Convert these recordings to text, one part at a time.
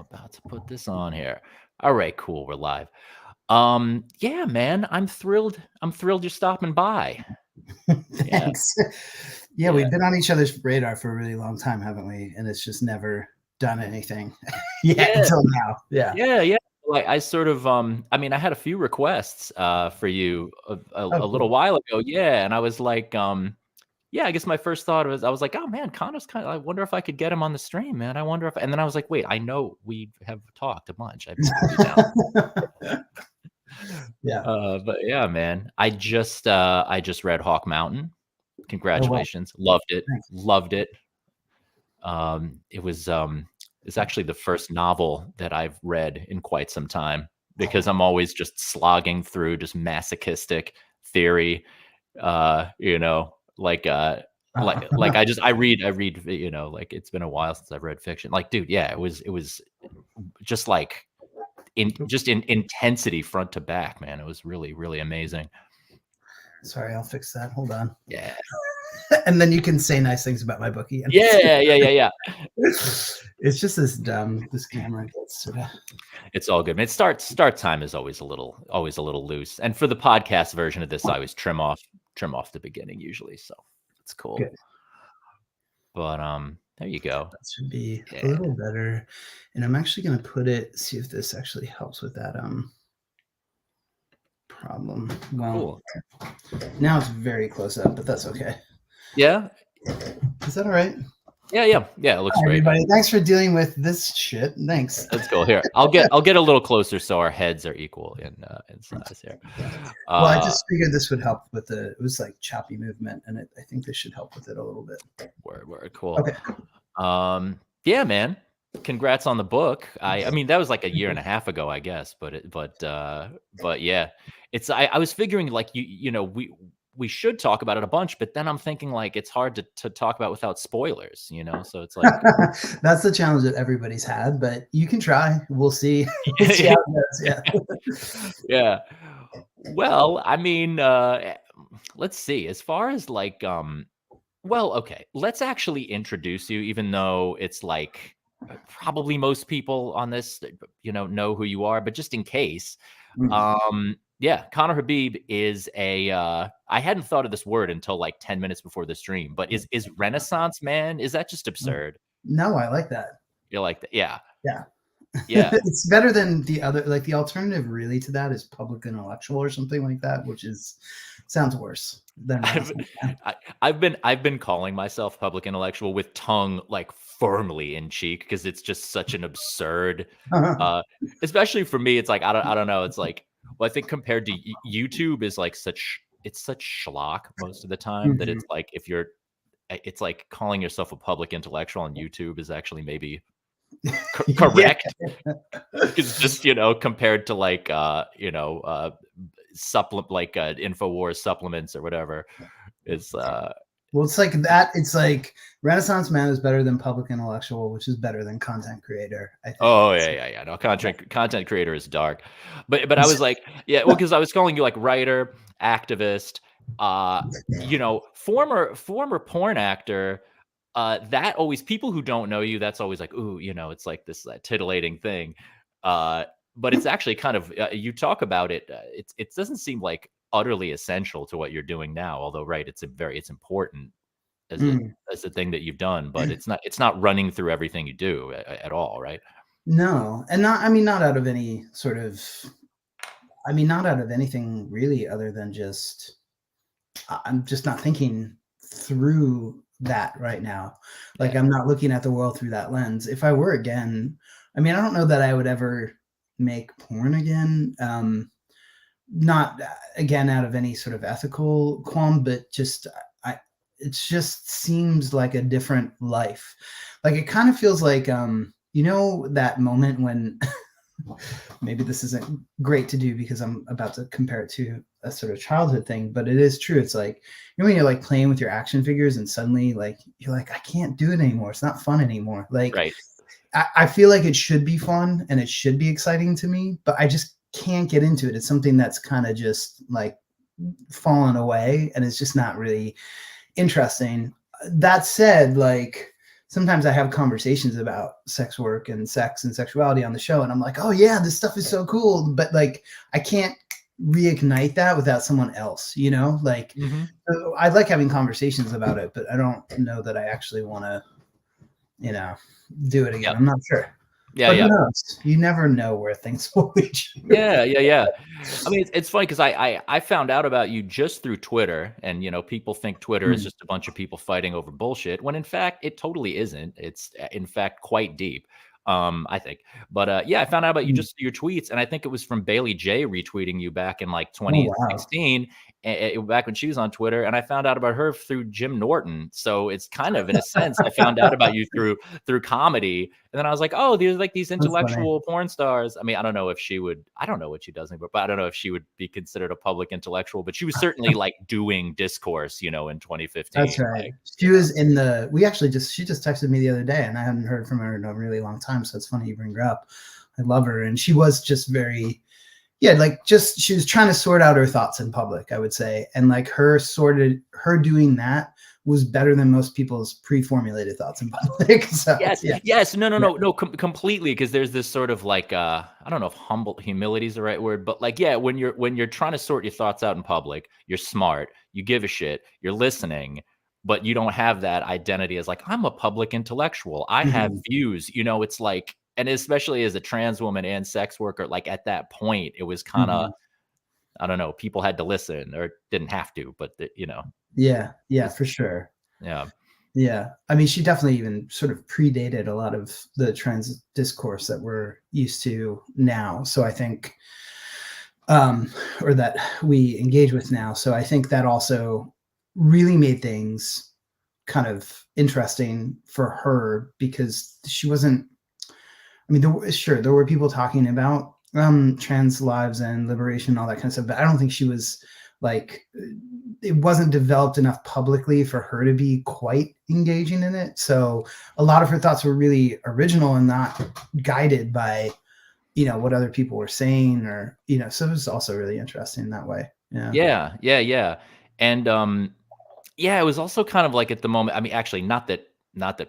about to put this on here. All right, cool. We're live. Yeah, man, I'm thrilled. I'm thrilled you're stopping by. Thanks. Yeah, we've been on each other's radar for a really long time, haven't we? And it's just never done anything until now. Yeah. Like I sort of, I mean, I had a few requests for you a little while ago. Yeah, and I was like, yeah, I guess my first thought was, I was like, oh man, Connor's kind of, I wonder if I could get him on the stream, man. I wonder if, and then I was like, wait, I know we have talked a bunch. I've been but yeah, man, I just read Hawk Mountain. Congratulations. Oh, wow. Loved it. It's actually the first novel that I've read in quite some time, because I'm always just slogging through just masochistic theory, like I read, like it's been a while since I've read fiction. Like, dude, yeah, it was just like in intensity front to back, man. It was really, really amazing. Sorry, I'll fix that. Hold on. Yeah. And then you can say nice things about my bookie. Yeah. It's just this camera gets sort of. It's all good. I mean, start time is always a little loose. And for the podcast version of this, I always trim off the beginning usually, so it's cool. Good. But there you go. That should be a little better. And I'm actually going to see if this actually helps with that problem. Well, Now it's very close up, but that's okay. Yeah. Is that all right? Yeah. It looks great. Everybody, thanks for dealing with this shit. Thanks. That's cool. Here, I'll get a little closer so our heads are equal in size here. Well, I just figured this would help with it was like choppy movement, and I think this should help with it a little bit. Word, cool. Okay. Yeah, man. Congrats on the book. I mean, that was like a year and a half ago, I guess. But yeah, it's. I was figuring like we should talk about it a bunch, but then I'm thinking like it's hard to talk about without spoilers, so it's like that's the challenge that everybody's had, but you can try. We'll see. We'll see how it goes. Yeah. Yeah. Well, I mean, let's see. As far as like, well, okay, let's actually introduce you, even though it's like probably most people on this, know who you are, but just in case, yeah, Conner Habib is I hadn't thought of this word until like 10 minutes before the stream, but is Renaissance man? Is that just absurd? No, I like that. You like that? Yeah. Yeah. It's better than the other, like the alternative really to that is public intellectual or something like that, which sounds worse than I've been calling myself public intellectual with tongue like firmly in cheek, because it's just such an absurd, especially for me. It's like, I don't know. It's like, well, I think compared to YouTube is like such schlock most of the time that it's like it's like calling yourself a public intellectual on YouTube is actually maybe correct. It's just, compared to like, supplement like InfoWars supplements or whatever. It's well, it's like that. It's like Renaissance man is better than public intellectual, which is better than content creator, I think. Oh yeah. No, content creator is dark, but I was like, yeah, well, because I was calling you like writer, activist, former porn actor. That always, people who don't know you, that's always like, ooh, it's like this titillating thing. But it's actually kind of, you talk about it. It doesn't seem like utterly essential to what you're doing now, although right, it's important as a thing that you've done, but it's not running through everything you do at all, right? No, and not out of any sort of, not out of anything really, other than just I'm just not thinking through that right now. Like, I'm not looking at the world through that lens. If I were again, I don't know that I would ever make porn again. Not again out of any sort of ethical qualm, but just it just seems like a different life. Like, it kind of feels like that moment when maybe this isn't great to do because I'm about to compare it to a sort of childhood thing, but it is true. It's like, when you're like playing with your action figures and suddenly like you're like, I can't do it anymore. It's not fun anymore. Like, right. I feel like it should be fun and it should be exciting to me, but I just can't get into it. It's something that's kind of just like fallen away and it's just not really interesting. That said, like sometimes I have conversations about sex work and sex and sexuality on the show, and I'm like, oh yeah, this stuff is so cool, but like I can't reignite that without someone else, you know, like so I like having conversations about it, but I don't know that I actually want to, you know, do it again. Yep. I'm not sure. Yeah, But yeah. who knows? You never know where things will lead you. Yeah. I mean, it's funny because I found out about you just through Twitter, and you know, people think Twitter is Mm, just a bunch of people fighting over bullshit, when in fact it totally isn't. It's in fact quite deep, I think. But yeah, I found out about you mm. just through your tweets, and I think it was from Bailey J retweeting you back in like Oh wow. 2016, back when she was on Twitter, and I found out about her through Jim Norton. So it's kind of in a sense, I found out about you through comedy. And then I was like, oh, there's like these That's funny. intellectual porn stars. I mean, I don't know if she would, I don't know what she does anymore, but I don't know if she would be considered a public intellectual, but she was certainly like doing discourse, you know, in 2015. That's right. Like, She you know, was in the, she just texted me the other day and I hadn't heard from her in a really long time. So it's funny you bring her up. I love her. And she was just very, yeah, like just, she was trying to sort out her thoughts in public, I would say. And like her doing that was better than most people's pre-formulated thoughts in public. So yes, yeah. yes, no, completely. Because there's this sort of like, I don't know if humility is the right word, but like, yeah, when you're trying to sort your thoughts out in public, you're smart, you give a shit, you're listening, but you don't have that identity as like, I'm a public intellectual, I have Mhm, views, you know, it's like, and especially as a trans woman and sex worker, like at that point, it was kind of, mhm. I don't know, people had to listen or didn't have to, but you know, Yeah. it Yeah, was, for sure. yeah, Yeah. I mean, she definitely even sort of predated a lot of the trans discourse that we're used to now. So I think, or that we engage with now. So I think that also really made things kind of interesting for her because she wasn't, I mean, sure, there were people talking about trans lives and liberation and all that kind of stuff, but I don't think she was like, it wasn't developed enough publicly for her to be quite engaging in it. So a lot of her thoughts were really original and not guided by, you know, what other people were saying or, you know, so it was also really interesting that way. Yeah. yeah, and yeah, it was also kind of like at the moment, I mean, actually, not that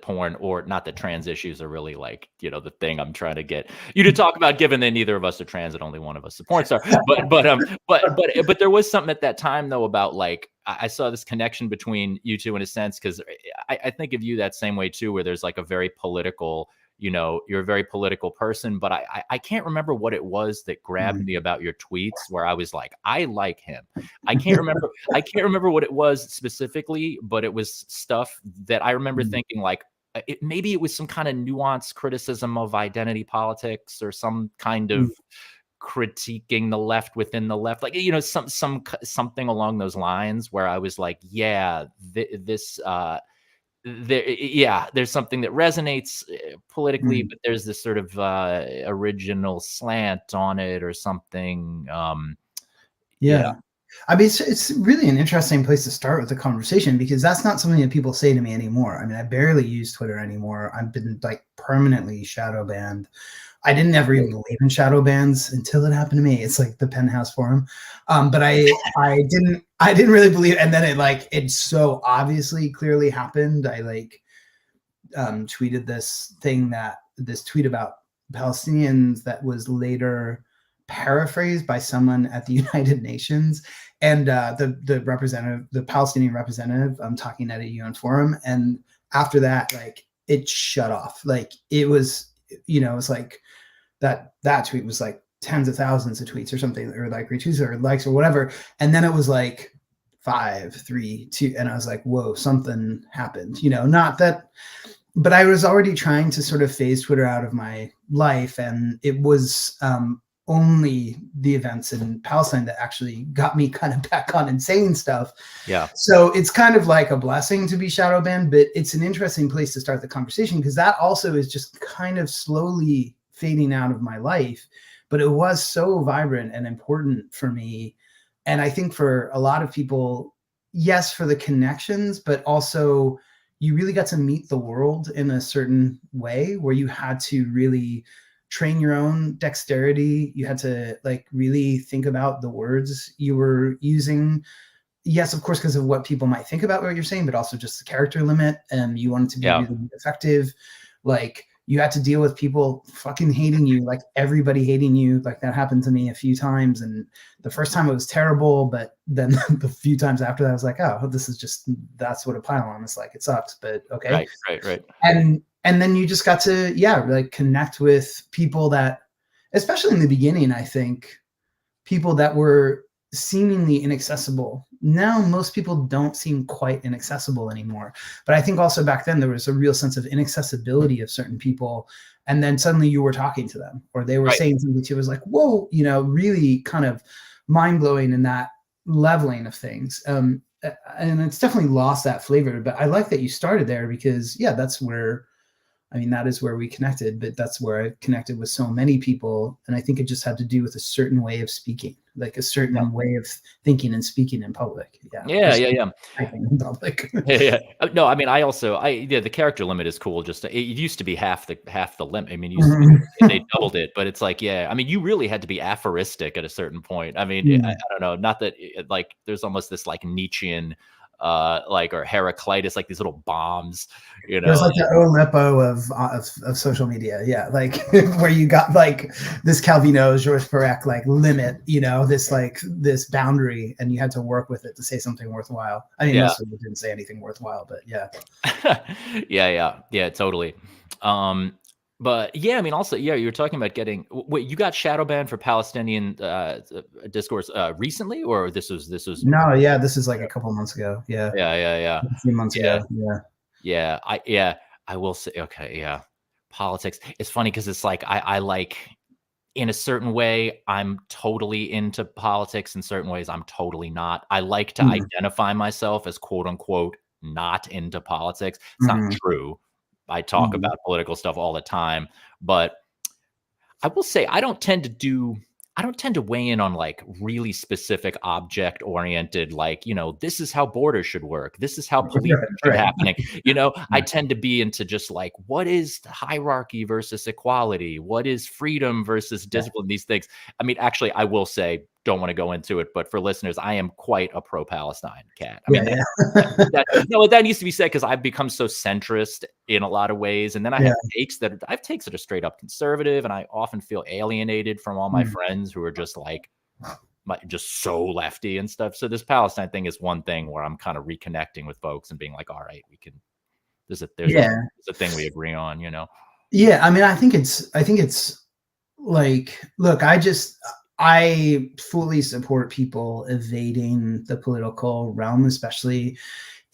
porn or not that trans issues are really like, you know, the thing I'm trying to get you to talk about, given that neither of us are trans and only one of us is a porn star. But there was something at that time though about like I saw this connection between you two in a sense, because I think of you that same way too, where there's like a very political, you know, you're a very political person, but I can't remember what it was that grabbed Mm. me about your tweets where I was like, I like him. I can't remember what it was specifically, but it was stuff that I remember Mm. thinking like, maybe it was some kind of nuanced criticism of identity politics or some kind of Mm. critiquing the left within the left, like, you know, something along those lines where I was like, yeah, this yeah, there's something that resonates politically, Mm. but there's this sort of original slant on it or something. Yeah. Yeah. I mean, it's really an interesting place to start with the conversation because that's not something that people say to me anymore. I mean, I barely use Twitter anymore. I've been like permanently shadow banned. I didn't ever even believe in shadow bans until it happened to me. It's like the Penthouse Forum, but I didn't really believe. And then it so obviously clearly happened. I like tweeted this tweet about Palestinians that was later paraphrased by someone at the United Nations, and the Palestinian representative, talking at a UN forum, and after that, like it shut off. Like it was, you know, it was like that tweet was like tens of thousands of tweets or something, or like retweets or likes or whatever, and then it was like 5, 3, 2, and I was like, whoa, something happened. You know, not that, but I was already trying to sort of phase Twitter out of my life, and it was only the events in Palestine that actually got me kind of back on and saying stuff. Yeah. So it's kind of like a blessing to be shadow banned, but it's an interesting place to start the conversation because that also is just kind of slowly fading out of my life. But it was so vibrant and important for me. And I think for a lot of people, yes, for the connections, but also you really got to meet the world in a certain way where you had to really train your own dexterity. You had to like really think about the words you were using. yes, of course, because of what people might think about what you're saying, but also just the character limit. And you want it to be really effective. Like, you had to deal with people fucking hating you, like everybody hating you. Like, that happened to me a few times. And the first time it was terrible, but then the few times after that, I was like, oh, this is just, that's what a pylon is like. It sucks, but okay. Right. And then you just got to, like connect with people that, especially in the beginning, I think people that were seemingly inaccessible. Now most people don't seem quite inaccessible anymore. But I think also back then there was a real sense of inaccessibility of certain people. And then suddenly you were talking to them, or they were saying something to you, was like, whoa, really kind of mind blowing in that leveling of things. And it's definitely lost that flavor, but I like that you started there because that's where, that is where we connected, but that's where I connected with so many people. And I think it just had to do with a certain way of speaking, like a certain way of thinking and speaking in public. Yeah. In public. No, the character limit is cool. Just it used to be half the limit. They doubled it, but it's like, you really had to be aphoristic at a certain point. I don't know, not that like there's almost this like Nietzschean or Heraclitus, like these little bombs, It was like the Aleppo of social media, like where you got like this Calvino, Georges Perec like limit, this boundary, and you had to work with it to say something worthwhile. Most of them didn't say anything worthwhile, but yeah, totally. But also, you're talking about getting. Wait, you got shadow banned for Palestinian discourse recently, or this was? No, this is like a couple months ago. Yeah. A few months ago. I will say, okay, politics. It's funny because it's like I like, in a certain way, I'm totally into politics. In certain ways, I'm totally not. I like to identify myself as quote unquote not into politics. It's not true. I talk about political stuff all the time, but I will say I don't tend to weigh in on like really specific object oriented, like, this is how borders should work. This is how policing should happening. I tend to be into just like, what is hierarchy versus equality? What is freedom versus discipline? These things. Actually, I will say, don't want to go into it, but for listeners, I am quite a pro-Palestine cat. That needs to be said because I've become so centrist in a lot of ways. And then I have takes that are straight up conservative. And I often feel alienated from all my friends who are just like, just so lefty and stuff. So this Palestine thing is one thing where I'm kind of reconnecting with folks and being like, all right, we can, there's a thing we agree on, Yeah. I think it's like, look, I fully support people evading the political realm, especially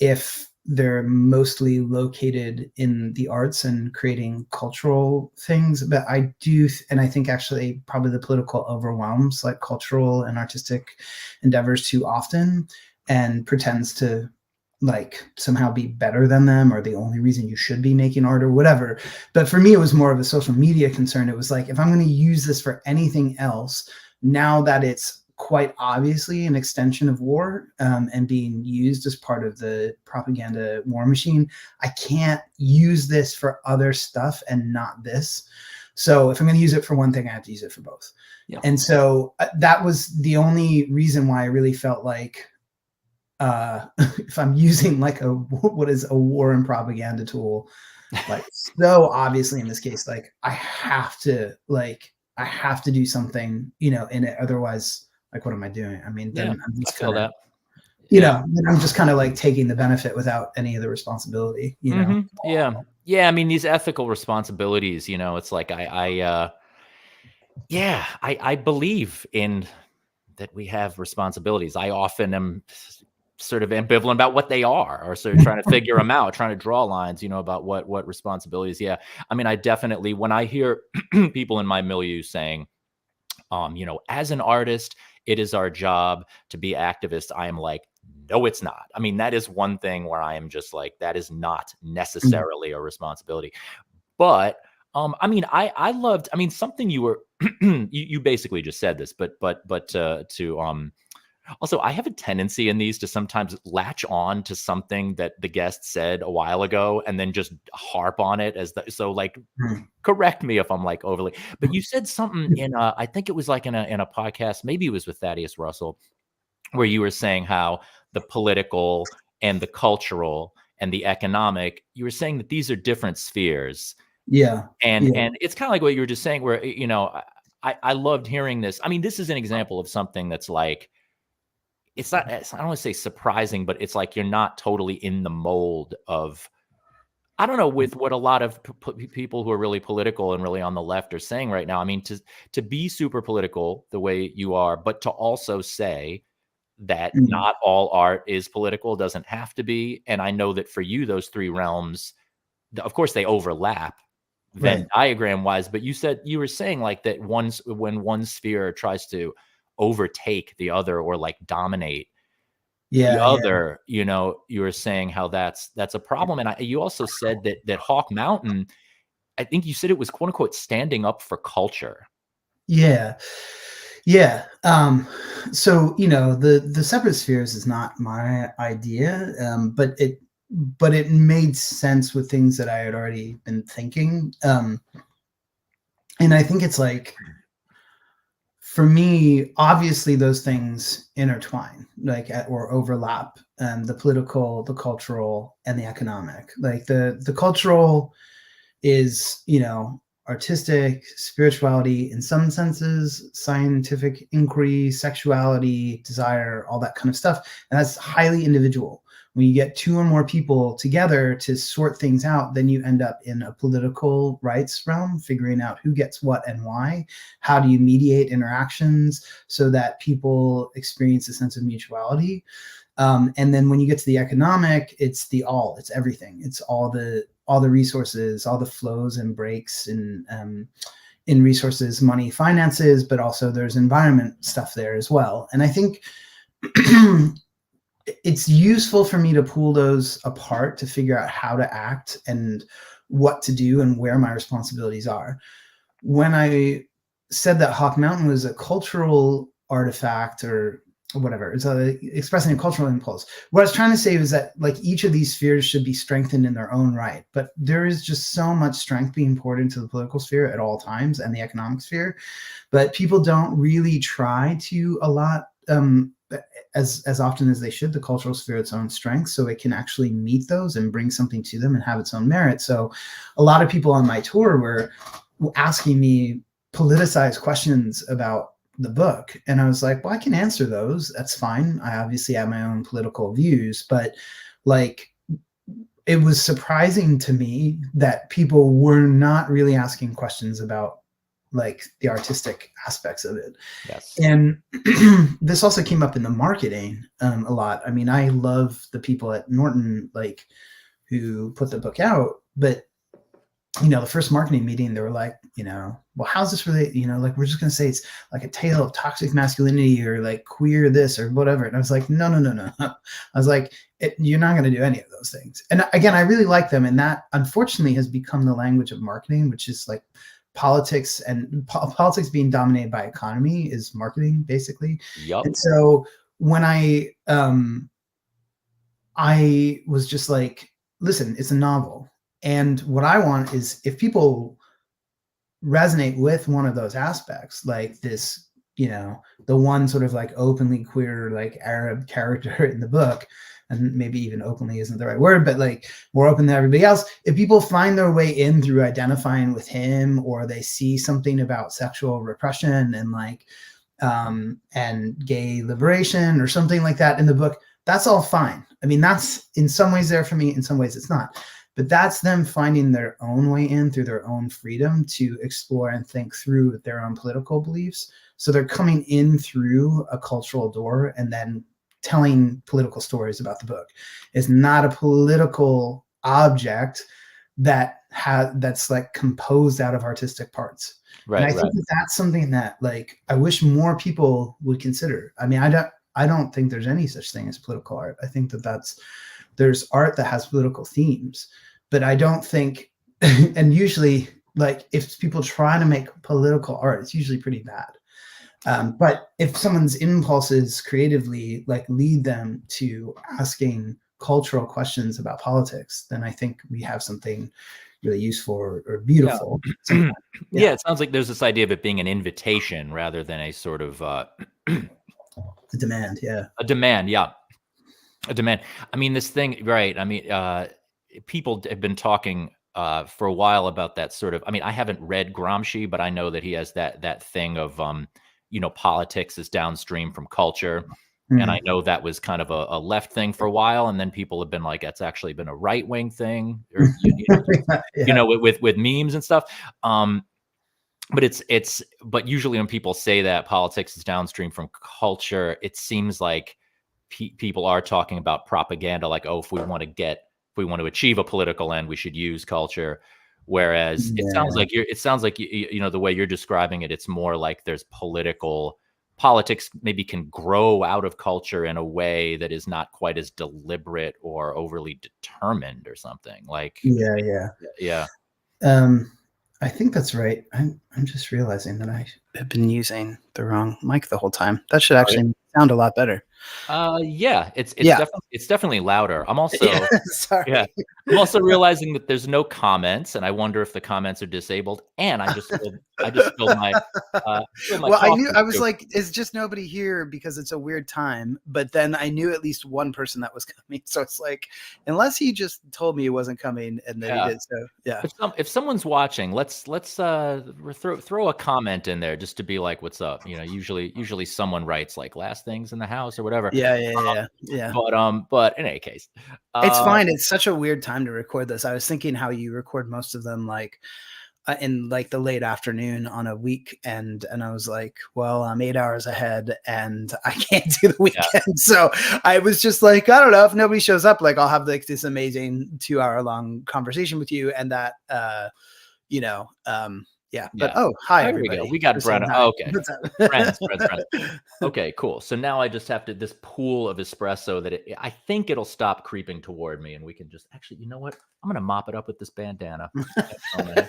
if they're mostly located in the arts and creating cultural things. But I do, and I think actually probably the political overwhelms like cultural and artistic endeavors too often and pretends to like somehow be better than them or the only reason you should be making art or whatever. But for me, it was more of a social media concern. It was like, if I'm going to use this for anything else, now that it's quite obviously an extension of war and being used as part of the propaganda war machine, I can't use this for other stuff and not this. So if I'm going to use it for one thing, I have to use it for both. Yeah. And so that was the only reason why I really felt like if I'm using like what is a war and propaganda tool, like so obviously in this case, like I have to do something, in it. Otherwise, like, what am I doing? Then I'm just kind of, I'm just kind of like taking the benefit without any of the responsibility, know? Yeah. These ethical responsibilities, it's like, I believe in that we have responsibilities. I often am sort of ambivalent about what they are, or sort of trying to figure them out, trying to draw lines, about what responsibilities. Yeah. I definitely, when I hear people in my milieu saying, as an artist, it is our job to be activists, I am like, no, it's not. That is one thing where I am just like, that is not necessarily a responsibility. But I loved, something you were, you basically just said this, but also, I have a tendency in these to sometimes latch on to something that the guest said a while ago and then just harp on it correct me if I'm like overly, but you said something in I think it was like in a podcast, maybe it was with Thaddeus Russell, where you were saying how the political and the cultural and the economic, you were saying that these are different spheres. Yeah. And Yeah. it's kind of like what you were just saying, where, I loved hearing this. I mean, this is an example of something that's like, I don't want to say surprising, but it's like you're not totally in the mold of, I don't know, with what a lot of people who are really political and really on the left are saying right now. I mean, to be super political the way you are, but to also say that Mm. not all art is political, doesn't have to be. And I know that for you, those three realms, of course, they overlap Venn Right. diagram wise, but you were saying like that when one sphere tries to overtake the other or like dominate the Yeah. Yeah. other, you were saying how that's a problem. And you also said that Hawk Mountain, I think you said it was quote unquote standing up for culture. Yeah. Yeah. So, the separate spheres is not my idea, but it made sense with things that I had already been thinking. And I think it's like, for me, obviously those things intertwine, like, or overlap, the political, the cultural, and the economic. Like the cultural is, artistic, spirituality, in some senses, scientific inquiry, sexuality, desire, all that kind of stuff. And that's highly individual. When you get two or more people together to sort things out, then you end up in a political rights realm, figuring out who gets what and why. How do you mediate interactions so that people experience a sense of mutuality? And then when you get to the economic, it's it's everything. It's all the resources, all the flows and breaks in resources, money, finances, but also there's environment stuff there as well. And I think it's useful for me to pull those apart to figure out how to act and what to do and where my responsibilities are. When I said that Hawk Mountain was a cultural artifact or whatever, it's expressing a cultural impulse, what I was trying to say was that like each of these spheres should be strengthened in their own right, but there is just so much strength being poured into the political sphere at all times and the economic sphere, but people don't really try to allot as often as they should the cultural sphere its own strength, so it can actually meet those and bring something to them and have its own merit. So a lot of people on my tour were asking me politicized questions about the book, and I was like, well, I can answer those, that's fine. I obviously have my own political views, but like, it was surprising to me that people were not really asking questions about like the artistic aspects of it. Yes. And this also came up in the marketing a lot. I mean, I love the people at Norton, like, who put the book out, but the first marketing meeting, they were like, well, how's this really, like, we're just going to say it's like a tale of toxic masculinity or like queer this or whatever. And I was like, no. I was like, you're not going to do any of those things. And again, I really like them. And that unfortunately has become the language of marketing, which is like politics, and politics being dominated by economy is marketing basically. Yep. And so when I was just like, listen, it's a novel. And what I want is, if people resonate with one of those aspects, like this, the one sort of like openly queer, like Arab character in the book, and maybe even openly isn't the right word, but like more open than everybody else. If people find their way in through identifying with him, or they see something about sexual repression and like, and gay liberation or something like that in the book, that's all fine. I mean, that's in some ways there for me, in some ways it's not. But that's them finding their own way in through their own freedom to explore and think through their own political beliefs. So they're coming in through a cultural door and then telling political stories about the book. It's not a political object that's like composed out of artistic parts. Right. And I think that's something that like I wish more people would consider. I mean, I don't think there's any such thing as political art. I think there's art that has political themes, but I don't think, and usually like if people try to make political art, it's usually pretty bad. But if someone's impulses creatively like lead them to asking cultural questions about politics, then I think we have something really useful or beautiful. Yeah, it sounds like there's this idea of it being an invitation rather than a sort of The demand, yeah. a demand. Yeah. A demand. I mean, this thing, right? I mean, people have been talking for a while about that sort of. I mean, I haven't read Gramsci, but I know that he has that thing of, politics is downstream from culture, and I Mm. know that was kind of a left thing for a while, and then people have been like, that's actually been a right wing thing, or Yeah. with memes and stuff. Um, but but usually when people say that politics is downstream from culture, it seems like people are talking about propaganda, like, oh, if we want to achieve a political end, we should use culture. Whereas Yeah. it sounds like the way you're describing it, it's more like there's politics maybe can grow out of culture in a way that is not quite as deliberate or overly determined or something like. Yeah. Yeah. Yeah. Um, I think that's right. I'm just realizing that I have been using the wrong mic the whole time. That should actually sound a lot better. Yeah, Yeah. it's definitely louder. I'm Yeah. also yeah. Sorry. I'm also realizing that there's no comments, and I wonder if the comments are disabled, and I just spilled my Well, I knew coffee I was too. like, "Is just nobody here because it's a weird time?" But then I knew at least one person that was coming, so it's like, unless he just told me he wasn't coming and that he Yeah. did, so yeah. If someone's watching, let's throw a comment in there just to be like, "What's up?" Usually someone writes like last things in the house or whatever. Yeah, yeah, yeah, yeah. But in any case, It's uh, fine. It's such a weird time to record this. I was thinking how you record most of them, like, in, like, the late afternoon on a weekend, and I was like, "Well, I'm 8 hours ahead, and I can't do the yeah, weekend." So, I was just like, "I don't know, if nobody shows up, like, I'll have, like, this amazing 2-hour-long conversation with you," and that, you know, yeah. But, yeah. oh, hi, Oh, here we go. everybody. We got Just saying Brenna. hi. Oh, okay. What's up? Friends. Okay, cool. So now I just have to this pool of espresso that I think it'll stop creeping toward me, and we can just actually, you know what? I'm gonna mop it up with this bandana. Oh, man.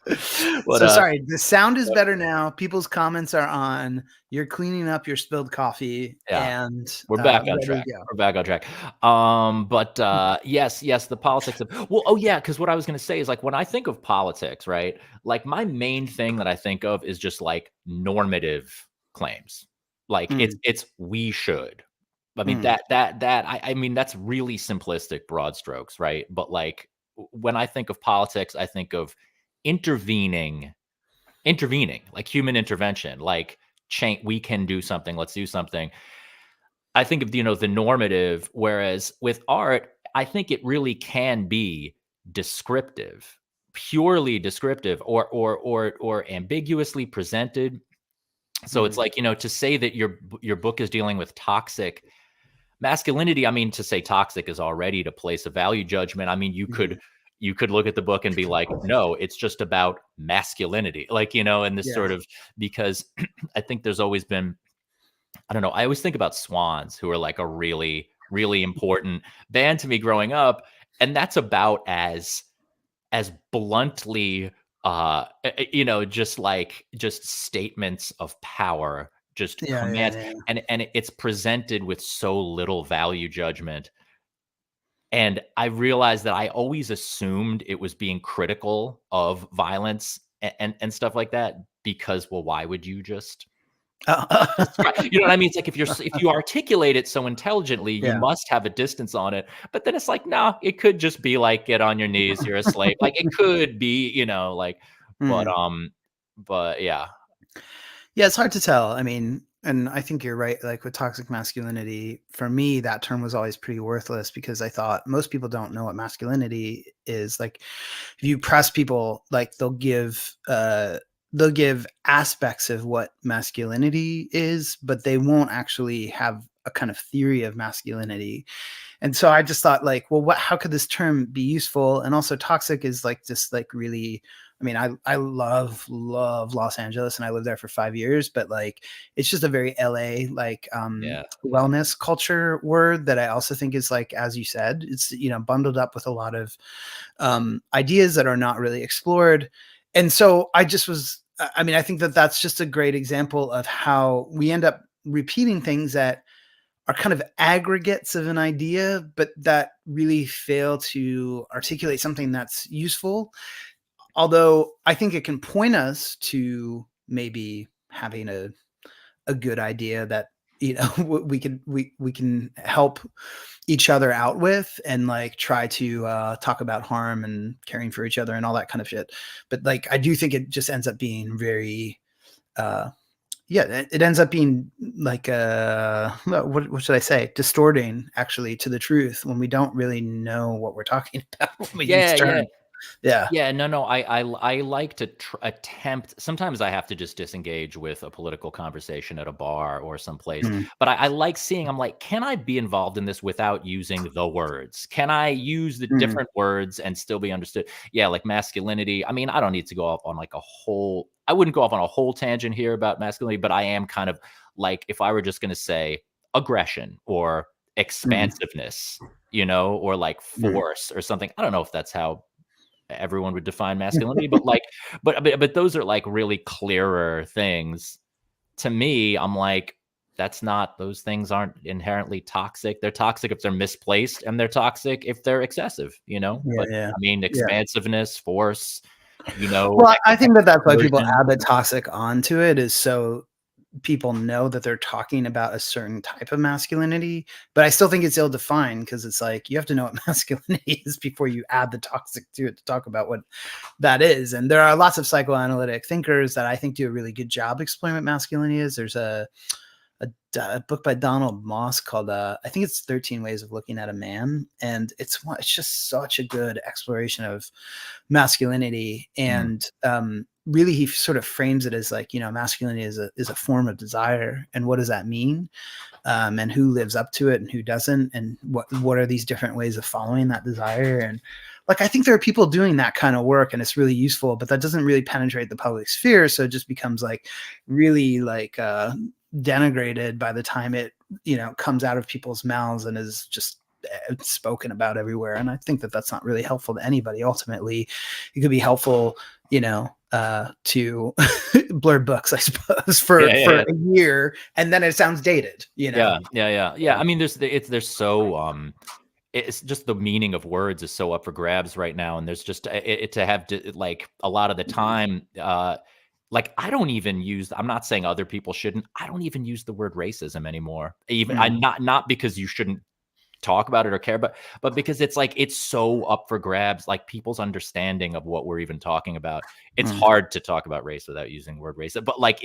But So sorry, the sound is better now. People's comments are on. You're cleaning up your spilled coffee yeah, and we're back on ready track. to go. We're back on track. But yes, the politics of oh yeah, because what I was gonna say is like when I think of politics, right? Like my main thing that I think of is just like normative claims. Like Mm, it's we should. I mean mm, I mean that's really simplistic broad strokes, right? But like when I think of politics, I think of intervening like human intervention, like change, we can do something, let's do something. I think of the normative, whereas with art, I think it really can be descriptive, purely descriptive, or ambiguously presented. So it's mm, like, to say that your book is dealing with toxic masculinity. I mean, to say toxic is already to place a value judgment. I mean, mhm. you could look at the book and be like, no, it's just about masculinity, like, and this Yeah, sort of, because I think there's always been, I don't know, I always think about Swans, who are like a really really important band to me growing up, and that's about as bluntly just statements of power, just yeah, yeah, commands, yeah. and it's presented with so little value judgment. And I realized that I always assumed it was being critical of violence and stuff like that, because, well, why would you just describe, you know what I mean? It's like if you articulate it so intelligently, you Yeah. must have a distance on it. But then it's like, no, it could just be like, get on your knees, you're a slave. Like it could be, like, but Mm. but yeah, Yeah, it's hard to tell. I mean, and I think you're right. Like with toxic masculinity, for me, that term was always pretty worthless because I thought most people don't know what masculinity is. Like, if you press people, like they'll give aspects of what masculinity is, but they won't actually have a kind of theory of masculinity. And so I just thought like, well, how could this term be useful? And also toxic is like just like really, I mean, I love Los Angeles and I lived there for 5 years, but like it's just a very LA like yeah, yeah, wellness culture word that I also think is like, as you said, it's bundled up with a lot of ideas that are not really explored. And so I just was, I mean, I think that that's just a great example of how we end up repeating things that are kind of aggregates of an idea, but that really fail to articulate something that's useful. Although I think it can point us to maybe having a good idea that we can help each other out with, and like try to talk about harm and caring for each other and all that kind of shit. But like, I do think it just ends up being very, it ends up being like what should I say? Distorting actually to the truth when we don't really know what we're talking about when we use Yeah, yeah. terms. Yeah. Yeah, no, I like to attempt. Sometimes I have to just disengage with a political conversation at a bar or someplace. Mm, But I like seeing. I'm like, can I be involved in this without using the words? Can I use the mm, different words and still be understood? Yeah, like masculinity. I mean, I don't need to go off on like a whole. I wouldn't go off on a whole tangent here about masculinity, but I am kind of like, if I were just going to say aggression or mm, expansiveness, or like mm. force or something. I don't know if that's how everyone would define masculinity, but like, but those are like really clearer things to me. I'm like, those things aren't inherently toxic. They're toxic if they're misplaced, and they're toxic if they're excessive, Yeah, But yeah, I mean, yeah. expansiveness, force, Well, I think that that's why people explosion. add the toxic onto it, is so people know that they're talking about a certain type of masculinity. But I still think it's ill-defined, because it's like, you have to know what masculinity is before you add the toxic to it to talk about what that is. And there are lots of psychoanalytic thinkers that I think do a really good job explaining what masculinity is. There's a book by Donald Moss called I think it's 13 Ways of Looking at a Man, and it's just such a good exploration of masculinity. Mm, And really, he sort of frames it as like, masculinity is a form of desire, and what does that mean, and who lives up to it and who doesn't, and what are these different ways of following that desire. And like, I think there are people doing that kind of work, and it's really useful, but that doesn't really penetrate the public sphere, so it just becomes like really like denigrated by the time it comes out of people's mouths and is just spoken about everywhere. And I think that that's not really helpful to anybody. Ultimately, it could be helpful, to blur books, I suppose, for yeah, yeah, yeah. a year, and then it sounds dated. Yeah, yeah, yeah, yeah. I mean, there's so it's just the meaning of words is so up for grabs right now, and there's just to have like a lot of the time. Like, I don't even use. I'm not saying other people shouldn't. I don't even use the word racism anymore. Even I Mm, not because you shouldn't talk about it or care, but because it's like, it's so up for grabs, like people's understanding of what we're even talking about. It's mm, hard to talk about race without using the word race. But like,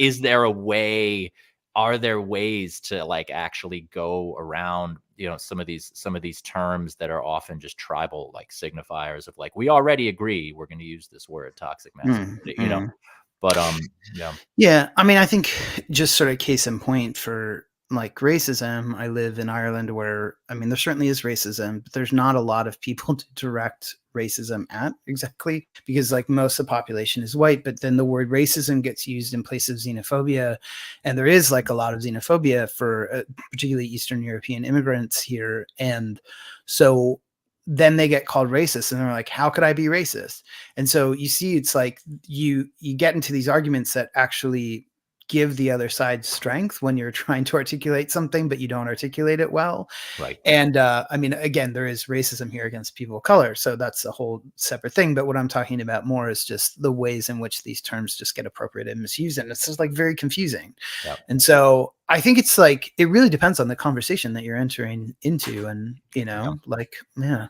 are there ways to like actually go around, some of these terms that are often just tribal, like signifiers of like, we already agree we're going to use this word toxic mm, masculinity. mm. But yeah. Yeah, I mean, I think just sort of case in point for like racism, I live in Ireland where, I mean, there certainly is racism, but there's not a lot of people to direct racism at exactly, because like most of the population is white, but then the word racism gets used in place of xenophobia. And there is like a lot of xenophobia for particularly Eastern European immigrants here. And so then they get called racist, and they're like, how could I be racist? And so you see, it's like you get into these arguments that actually give the other side strength when you're trying to articulate something, but you don't articulate it well. Right. And I mean, again, there is racism here against people of color, so that's a whole separate thing. But what I'm talking about more is just the ways in which these terms just get appropriated and misused, and it's just like very confusing. Yeah. And so I think it's like, it really depends on the conversation that you're entering into, and Yeah. like, yeah.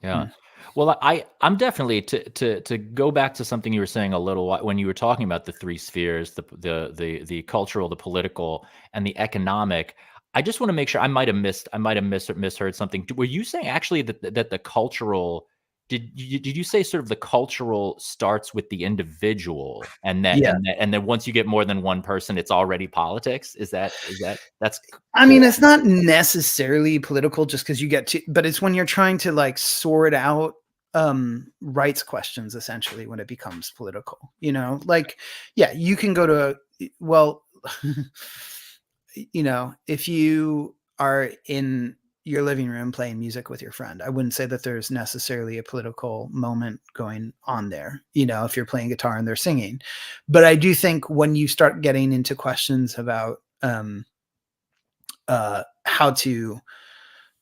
Yeah. Mm, Well, I'm definitely, to go back to something you were saying a little while when you were talking about the three spheres, the cultural, the political, and the economic. I just want to make sure, I might have misheard something. Were you saying actually that the cultural, did you say sort of the cultural starts with the individual, and that yeah. and then once you get more than one person, it's already politics? That's I mean, cool. it's not necessarily political just because you get to, but it's when you're trying to like sort out rights questions, essentially, when it becomes political, like, yeah, you can go to well, if you are in your living room playing music with your friend, I wouldn't say that there's necessarily a political moment going on there, if you're playing guitar and they're singing. But I do think when you start getting into questions about how to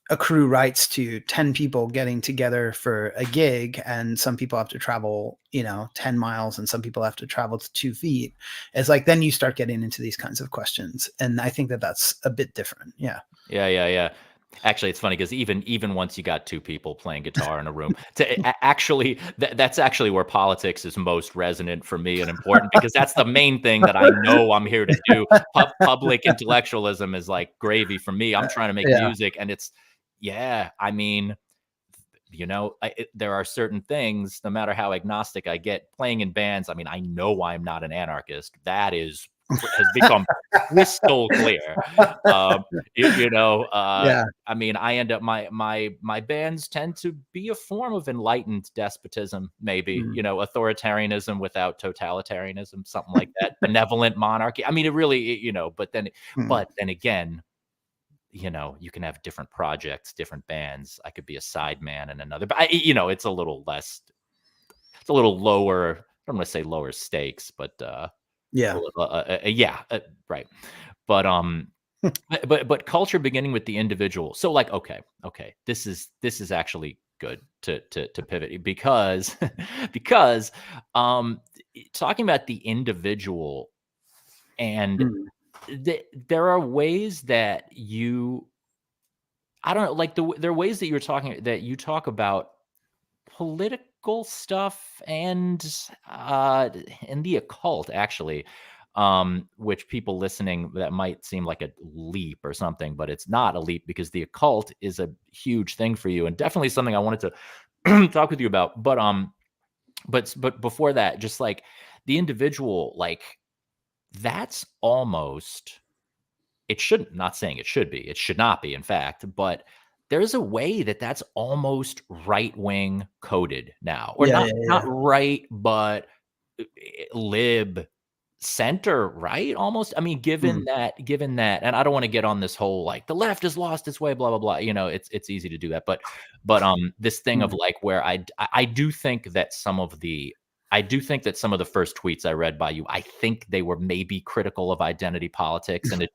accrue rights to 10 people getting together for a gig, and some people have to travel, 10 miles, and some people have to travel to 2 feet. It's like, then you start getting into these kinds of questions. And I think that that's a bit different. Yeah. Yeah. Actually, it's funny because even once you got 2 people playing guitar in a room, actually, that's actually where politics is most resonant for me and important, because that's the main thing that I know I'm here to do. Public intellectualism is like gravy for me. I'm trying to make Yeah. music, and it's, yeah, I mean, there are certain things, no matter how agnostic I get, playing in bands. I mean, I know I'm not an anarchist. That has become crystal clear. Yeah. I mean, I end up my bands tend to be a form of enlightened despotism, maybe, Mm. authoritarianism without totalitarianism, something like that, benevolent monarchy. I mean, it really, but then again, you can have different projects, different bands. I could be a sideman in another, but it's a little less, it's a little lower. I don't want to say lower stakes, but Yeah. right. But culture beginning with the individual. So like, okay, this is actually good to pivot, because because talking about the individual, and Mm. there are ways that I don't know, like there are ways that you talk about political stuff and the occult, actually, which people listening, that might seem like a leap or something, but it's not a leap, because the occult is a huge thing for you, and definitely something I wanted to talk with you about. But before that, just like the individual, like, that's almost, it shouldn't, not saying it should be, it should not be, in fact, but there's a way that that's almost right-wing coded now, or Yeah. not right, but lib center, right? Almost. I mean, Mm. given that, and I don't want to get on this whole like the left has lost its way, blah blah blah. It's easy to do that, but this thing of Mm. like, where I do think that some of the first tweets I read by you, I think they were maybe critical of identity politics, no,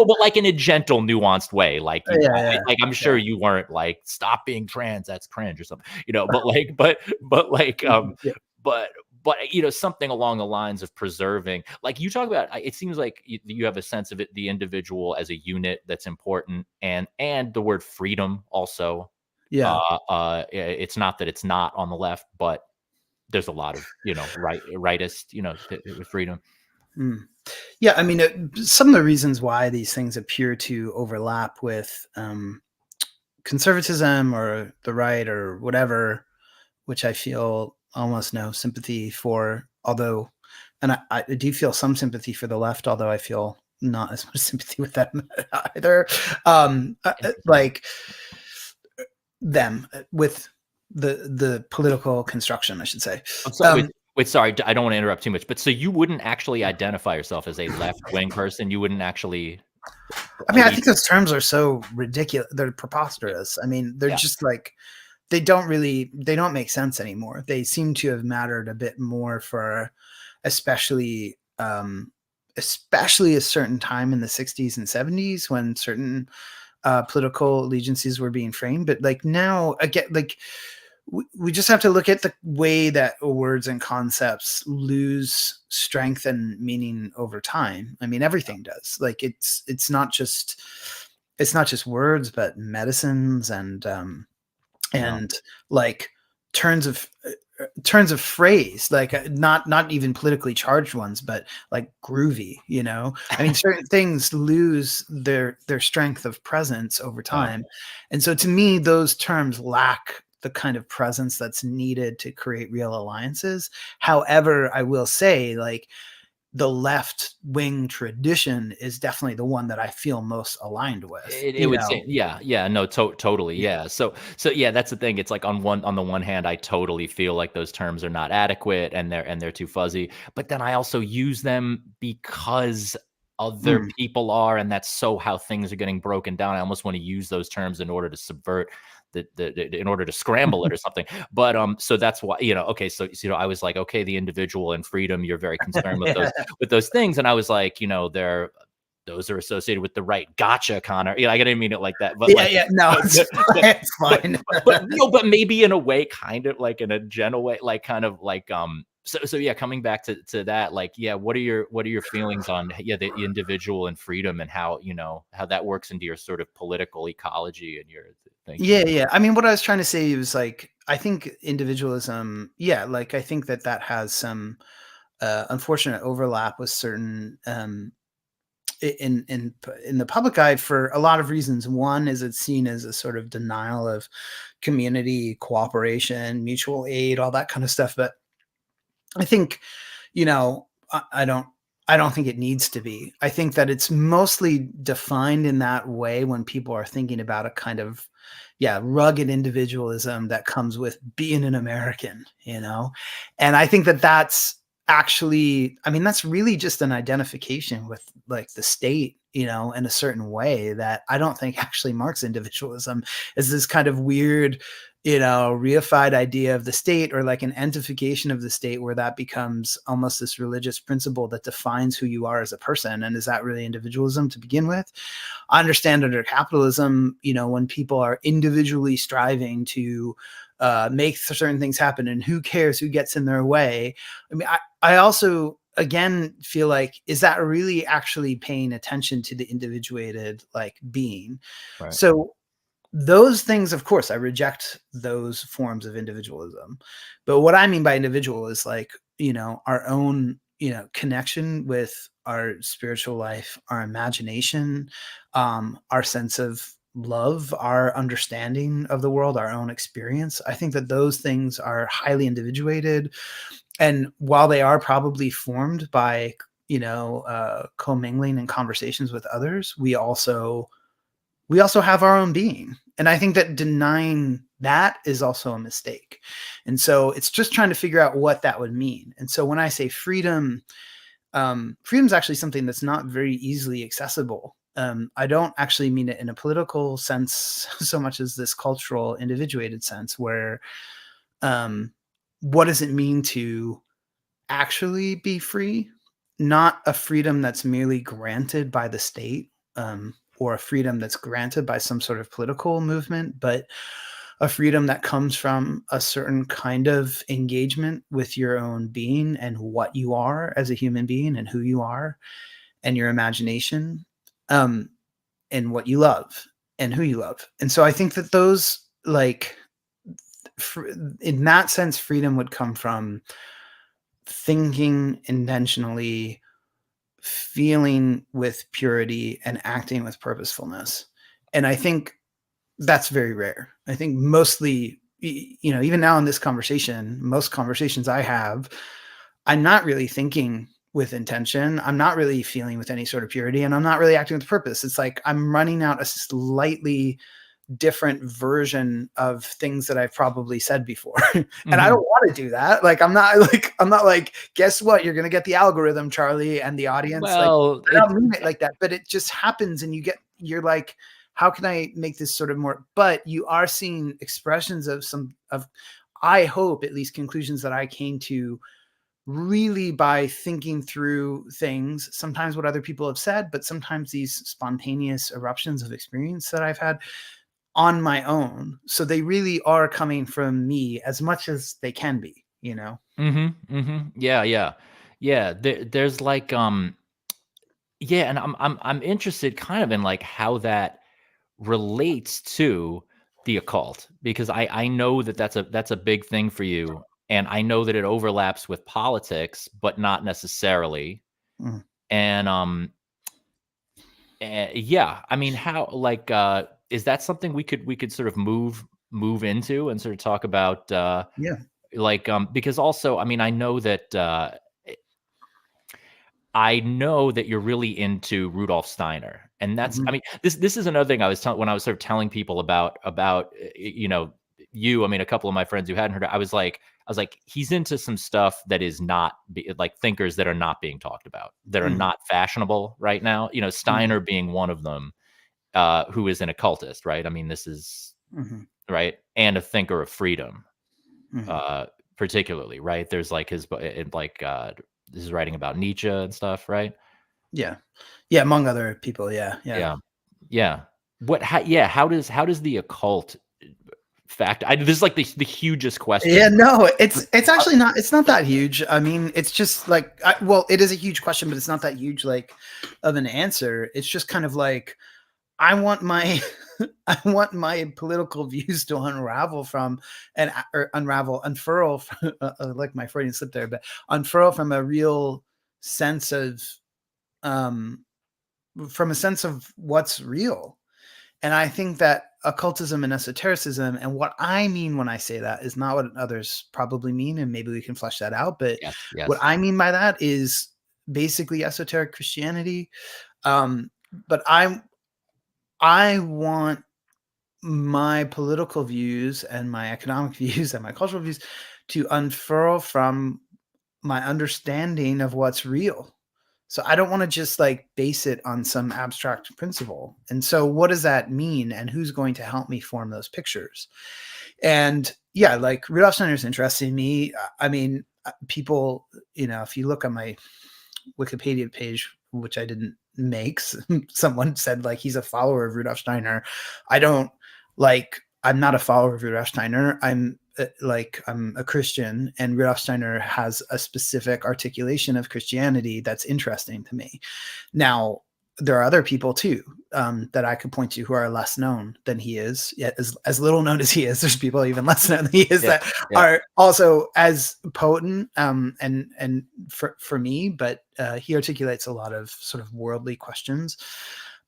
but like in a gentle, nuanced way. Like, Yeah. like, I'm sure you weren't like, stop being trans, that's cringe, or something, but like, but like, Yeah. but something along the lines of preserving, like you talk about, it seems like you have a sense of it, the individual as a unit that's important, and the word freedom also. Yeah. It's not that it's not on the left, but there's a lot of, rightist, freedom. Mm. Yeah. I mean, some of the reasons why these things appear to overlap with conservatism or the right or whatever, which I feel almost no sympathy for, although, and I do feel some sympathy for the left, although I feel not as much sympathy with them either. Like them with the political construction, I should say. I'm sorry. Wait, sorry, I don't want to interrupt too much, but so you wouldn't actually identify yourself as a left-wing person? You wouldn't actually? I mean, I think those terms are so ridiculous. They're preposterous. I mean, they're just like, they don't make sense anymore. They seem to have mattered a bit more for especially a certain time in the 60s and 70s, when certain political allegiances were being framed. But like now, again, like we just have to look at the way that words and concepts lose strength and meaning over time. I mean, everything does. Like it's not just words, but medicines and like turns of phrase, like not even politically charged ones, but like groovy. I mean, certain things lose their strength of presence over time, and so to me, those terms lack the kind of presence that's needed to create real alliances. However, I will say, like, the left wing tradition is definitely the one that I feel most aligned with. It would say, yeah, no, totally, yeah. So yeah, that's the thing. It's like on the one hand, I totally feel like those terms are not adequate, and they're too fuzzy. But then I also use them because other people are, and that's so how things are getting broken down. I almost want to use those terms in order to subvert in order to scramble it or something. But so that's why, okay, so I was like, okay, the individual and freedom, you're very concerned with those things, and I was like, they're those are associated with the right. Gotcha, Connor. I didn't mean it like that, but No, it's fine. But maybe in a way, kind of like in a gentle way, like kind of like so yeah, coming back to that, like, yeah, what are your feelings on the individual and freedom, and how how that works into your sort of political ecology and your thinking? Yeah. I mean, what I was trying to say was like, I think individualism, like I think that has some unfortunate overlap with certain in the public eye for a lot of reasons. One is it's seen as a sort of denial of community cooperation, mutual aid, all that kind of stuff. But I think, I don't think it needs to be. I think that it's mostly defined in that way when people are thinking about a kind of, rugged individualism that comes with being an American, And I think that that's actually, I mean, that's really just an identification with like the state, in a certain way that I don't think actually marks individualism as this kind of weird, reified idea of the state, or like an entification of the state where that becomes almost this religious principle that defines who you are as a person. And is that really individualism to begin with? I understand under capitalism, when people are individually striving to make certain things happen, and who cares who gets in their way. I mean, I also, again, feel like, is that really actually paying attention to the individuated like being? Right. So those things, of course, I reject those forms of individualism. But what I mean by individual is like, our own, connection with our spiritual life, our imagination, our sense of love, our understanding of the world, our own experience. I think that those things are highly individuated. And while they are probably formed by, commingling and conversations with others, we also have our own being. And I think that denying that is also a mistake. And so it's just trying to figure out what that would mean. And so when I say freedom, freedom is actually something that's not very easily accessible. I don't actually mean it in a political sense so much as this cultural individuated sense where what does it mean to actually be free? Not a freedom that's merely granted by the state, or a freedom that's granted by some sort of political movement, but a freedom that comes from a certain kind of engagement with your own being and what you are as a human being and who you are and your imagination, and what you love and who you love. And so I think that those, like, in that sense, freedom would come from thinking intentionally, feeling with purity, and acting with purposefulness. And I think that's very rare. I think mostly, even now in this conversation, most conversations I have, I'm not really thinking with intention. I'm not really feeling with any sort of purity, and I'm not really acting with purpose. It's like I'm running out a slightly different version of things that I've probably said before. And I don't want to do that. Like, I'm not like, guess what? You're going to get the algorithm, Charlie, and the audience. Well, I don't mean it like that, but it just happens. And you're like, how can I make this sort of more, but you are seeing expressions of I hope, at least conclusions that I came to really by thinking through things, sometimes what other people have said, but sometimes these spontaneous eruptions of experience that I've had on my own. So they really are coming from me as much as they can be, Yeah. There's like, and I'm interested kind of in like how that relates to the occult, because I know that's a big thing for you, and I know that it overlaps with politics, but not necessarily. And I mean, how, like, is that something we could sort of move into and sort of talk about? Like, because also, I mean, I know that you're really into Rudolf Steiner, and that's, I mean, this is another thing I was when I was sort of telling people about you. I mean, a couple of my friends who hadn't heard it, I was like, he's into some stuff that is not like thinkers that are not being talked about, that are not fashionable right now. Steiner being one of them, who is an occultist, right? I mean, this is right, and a thinker of freedom, particularly, right? There's like his like this is writing about Nietzsche and stuff, right? Yeah. Yeah, among other people. Yeah. Yeah. Yeah. How does the occult this is like the hugest Yeah, question. no, it's actually not. It's not that huge. I mean, it's just like, well, it is a huge question, but it's not that huge, like, of an answer. It's just kind of like, I want my, I want my political views to unravel from, or unfurl, from, like my Freudian slip there, but unfurl from a real sense of, um, from a sense of what's real. And I think that occultism and esotericism, and what I mean when I say that is not what others probably mean, and maybe we can flesh that out. But Yes, what yes. I mean by that is basically esoteric Christianity. Um, but I want my political views and my economic views and my cultural views to unfurl from my understanding of what's real. So I don't want to just like base it on some abstract principle. And so what does that mean? And who's going to help me form those pictures? And yeah, like Rudolf Steiner is interesting to me. I mean, people, if you look on my Wikipedia page, which I didn't make, someone said like he's a follower of Rudolf Steiner. I don't I'm not a follower of Rudolf Steiner. I'm a Christian, and Rudolf Steiner has a specific articulation of Christianity that's interesting to me. Now, there are other people too, that I could point to who are less known than he is. Yet, as little known as he is, there's people even less known than he is that are also as potent, and for me. But he articulates a lot of sort of worldly questions,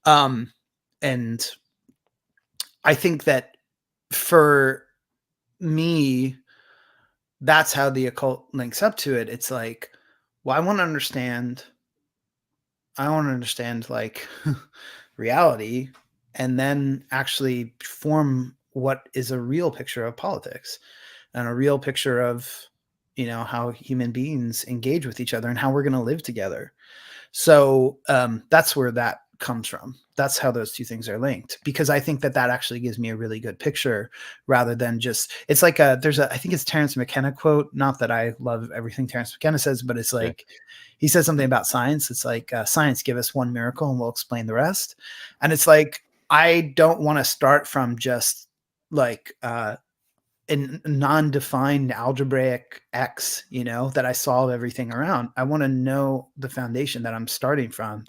and I think that for me, that's how the occult links up to it. It's like, well, I want to understand like reality, and then actually form what is a real picture of politics and a real picture of, how human beings engage with each other and how we're going to live together. So that's where that comes from. That's how those two things are linked, because I think that actually gives me a really good picture, rather than just, it's like I think it's Terence McKenna quote. Not that I love everything Terence McKenna says, but it's like, he says something about science. It's like, science, give us one miracle and we'll explain the rest. And it's like, I don't want to start from just like, a non-defined algebraic X, that I solve everything around. I want to know the foundation that I'm starting from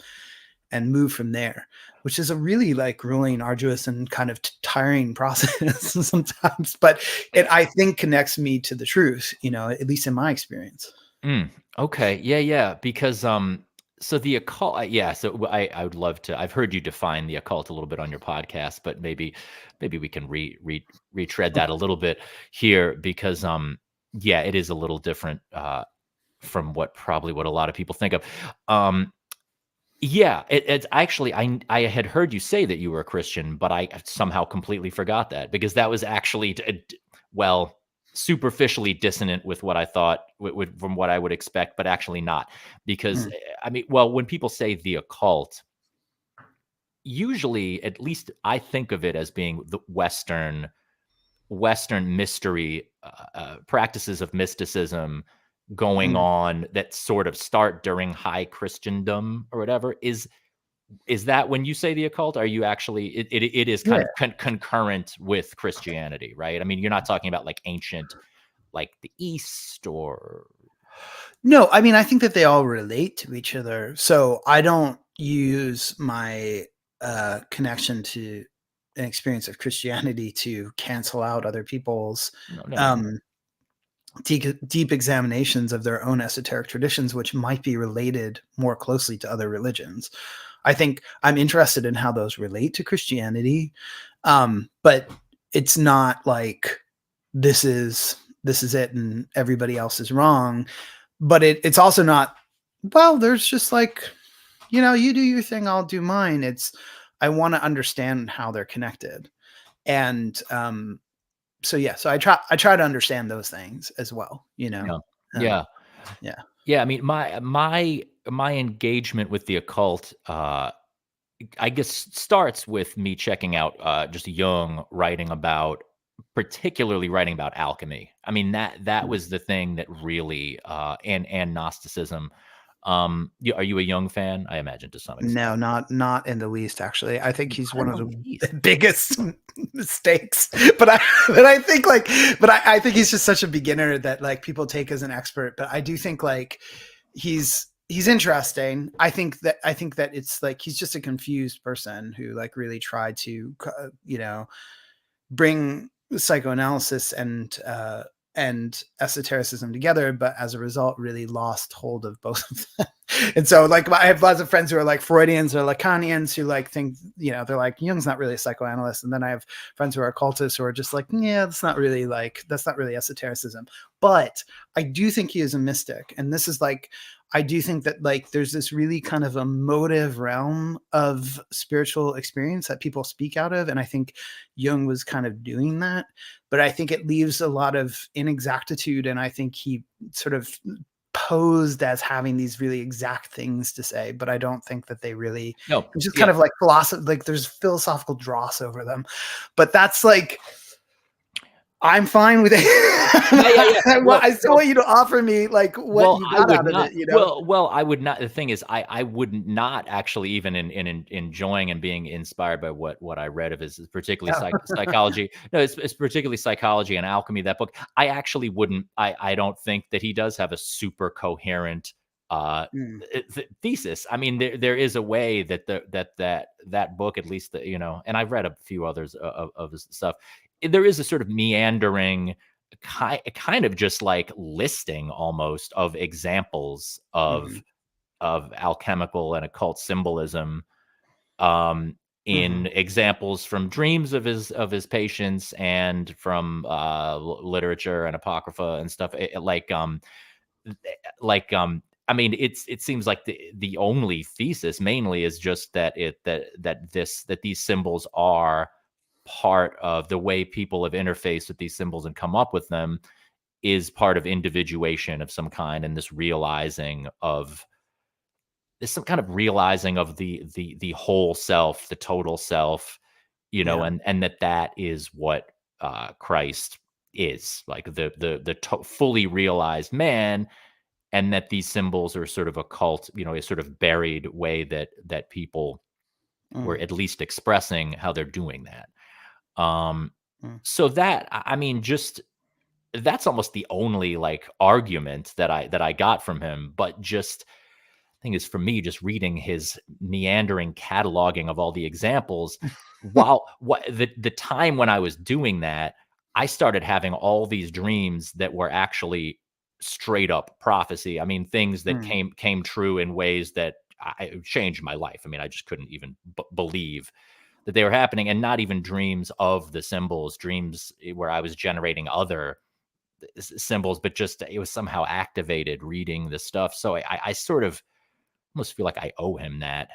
and move from there, which is a really like grueling, arduous, and kind of tiring process sometimes. But it, I think, connects me to the truth, at least in my experience. Okay. Yeah. Because so the occult, So I would love to. I've heard you define the occult a little bit on your podcast, but maybe we can retread that a little bit here, because it is a little different from what a lot of people think of. It's actually, I had heard you say that you were a Christian, but I somehow completely forgot that, because that was actually superficially dissonant with what I thought, from what I would expect, but actually not. Because I mean, well, when people say the occult, usually, at least I think of it as being the Western mystery, practices of mysticism going on that sort of start during high Christendom or whatever. Is that when you say the occult, are you actually, it is kind of concurrent with Christianity, right? I mean, you're not talking about like ancient, like the East, or No, I mean, I think that they all relate to each other. So I don't use my connection to an experience of Christianity to cancel out other people's no. deep examinations of their own esoteric traditions, which might be related more closely to other religions. I think I'm interested in how those relate to Christianity, but it's not like this is it and everybody else is wrong. But it's also not, well, there's just like, you do your thing, I'll do mine. It's, I want to understand how they're connected. And so I try to understand those things as well, Yeah. I mean, my engagement with the occult, I guess, starts with me checking out just Jung particularly writing about alchemy. I mean, that was the thing that really, and Gnosticism, Are you a Jung fan? I imagine to some extent. No, not in the least, actually. I think he's one of the least. biggest mistakes. I think he's just such a beginner that like people take as an expert. But I do think like he's interesting. I think that it's like he's just a confused person who like really tried to bring psychoanalysis and esotericism together, but as a result really lost hold of both of them. And so like I have lots of friends who are like Freudians or Lacanians who like think, they're like, Jung's not really a psychoanalyst. And then I have friends who are occultists who are just like, yeah, that's not really esotericism. But I do think he is a mystic. And this is like, I do think that like there's this really kind of emotive realm of spiritual experience that people speak out of. And I think Jung was kind of doing that, but I think it leaves a lot of inexactitude. And I think he sort of posed as having these really exact things to say, but I don't think that they really, it's just kind of like philosophy, like there's philosophical dross over them, but that's like, I'm fine with it. I still want you to offer me like what you got out of it. Well, I would not. The thing is, I would not actually even in enjoying and being inspired by what I read of his, particularly psychology. No, it's particularly psychology and alchemy. That book, I actually wouldn't. I don't think that he does have a super coherent thesis. I mean, there is a way that that book, at least, and I've read a few others of his stuff. There is a sort of meandering kind of just like listing almost of examples of alchemical and occult symbolism in examples from dreams of his patients and from literature and apocrypha and stuff. I mean, it seems like the only thesis mainly is just that these symbols are part of the way people have interfaced with these symbols and come up with them is part of individuation of some kind, and this realizing of some kind of realizing of the whole self, the total self, and that is what Christ is, like the fully realized man, and that these symbols are sort of occult, a sort of buried way that people were at least expressing how they're doing that. So that, I mean, just that's almost the only like argument that I got from him. But just the thing is, for me, just reading his meandering cataloging of all the examples, the time when I was doing that, I started having all these dreams that were actually straight up prophecy. I mean, things that came true in ways that changed my life. I mean, I just couldn't even believe that they were happening, and not even dreams of the symbols, dreams where I was generating other symbols, but just it was somehow activated reading the stuff. So I sort of almost feel like I owe him that.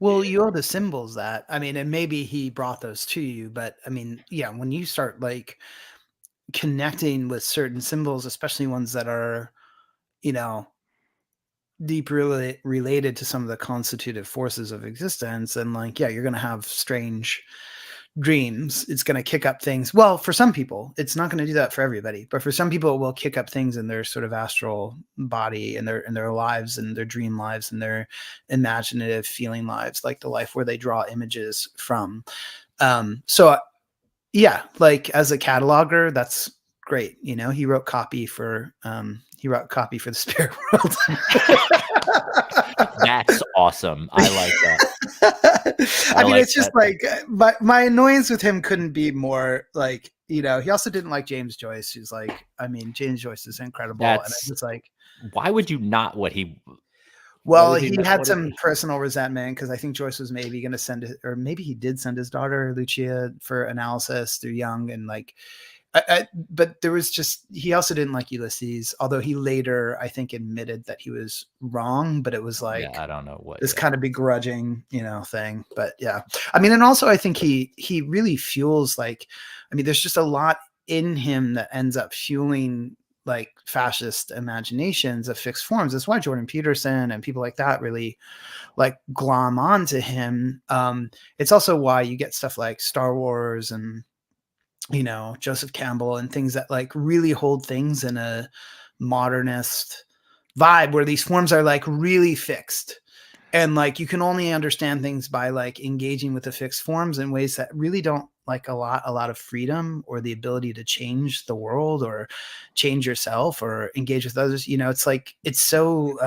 Well, you owe the symbols that. I mean, and maybe he brought those to you, but I mean, yeah, when you start like connecting with certain symbols, especially ones that are, deeply related to some of the constitutive forces of existence, and like, yeah, you're going to have strange dreams. It's going to kick up things. Well, for some people, it's not going to do that for everybody, but for some people, it will kick up things in their sort of astral body and their lives and their dream lives and their imaginative feeling lives, like the life where they draw images from. So yeah, like as a cataloger, that's great. He wrote copy for the spirit world. That's awesome. I like that. I mean, it's just like, but my annoyance with him couldn't be more like, he also didn't like James Joyce, who's like, I mean, James Joyce is incredible. And it's just like, why would you not well, he had some personal resentment because I think Joyce was maybe going to send it, or maybe he did send his daughter Lucia for analysis through Jung, and like, but there was just, he also didn't like Ulysses, although he later, I think, admitted that he was wrong, but it was like, I don't know what, this kind of begrudging, thing. But yeah, I mean, and also I think he really fuels like, I mean, there's just a lot in him that ends up fueling like fascist imaginations of fixed forms. That's why Jordan Peterson and people like that really like glom onto him. It's also why you get stuff like Star Wars and, Joseph Campbell and things that like really hold things in a modernist vibe where these forms are like really fixed, and like you can only understand things by like engaging with the fixed forms in ways that really don't like a lot of freedom or the ability to change the world or change yourself or engage with others. You know, it's like it's so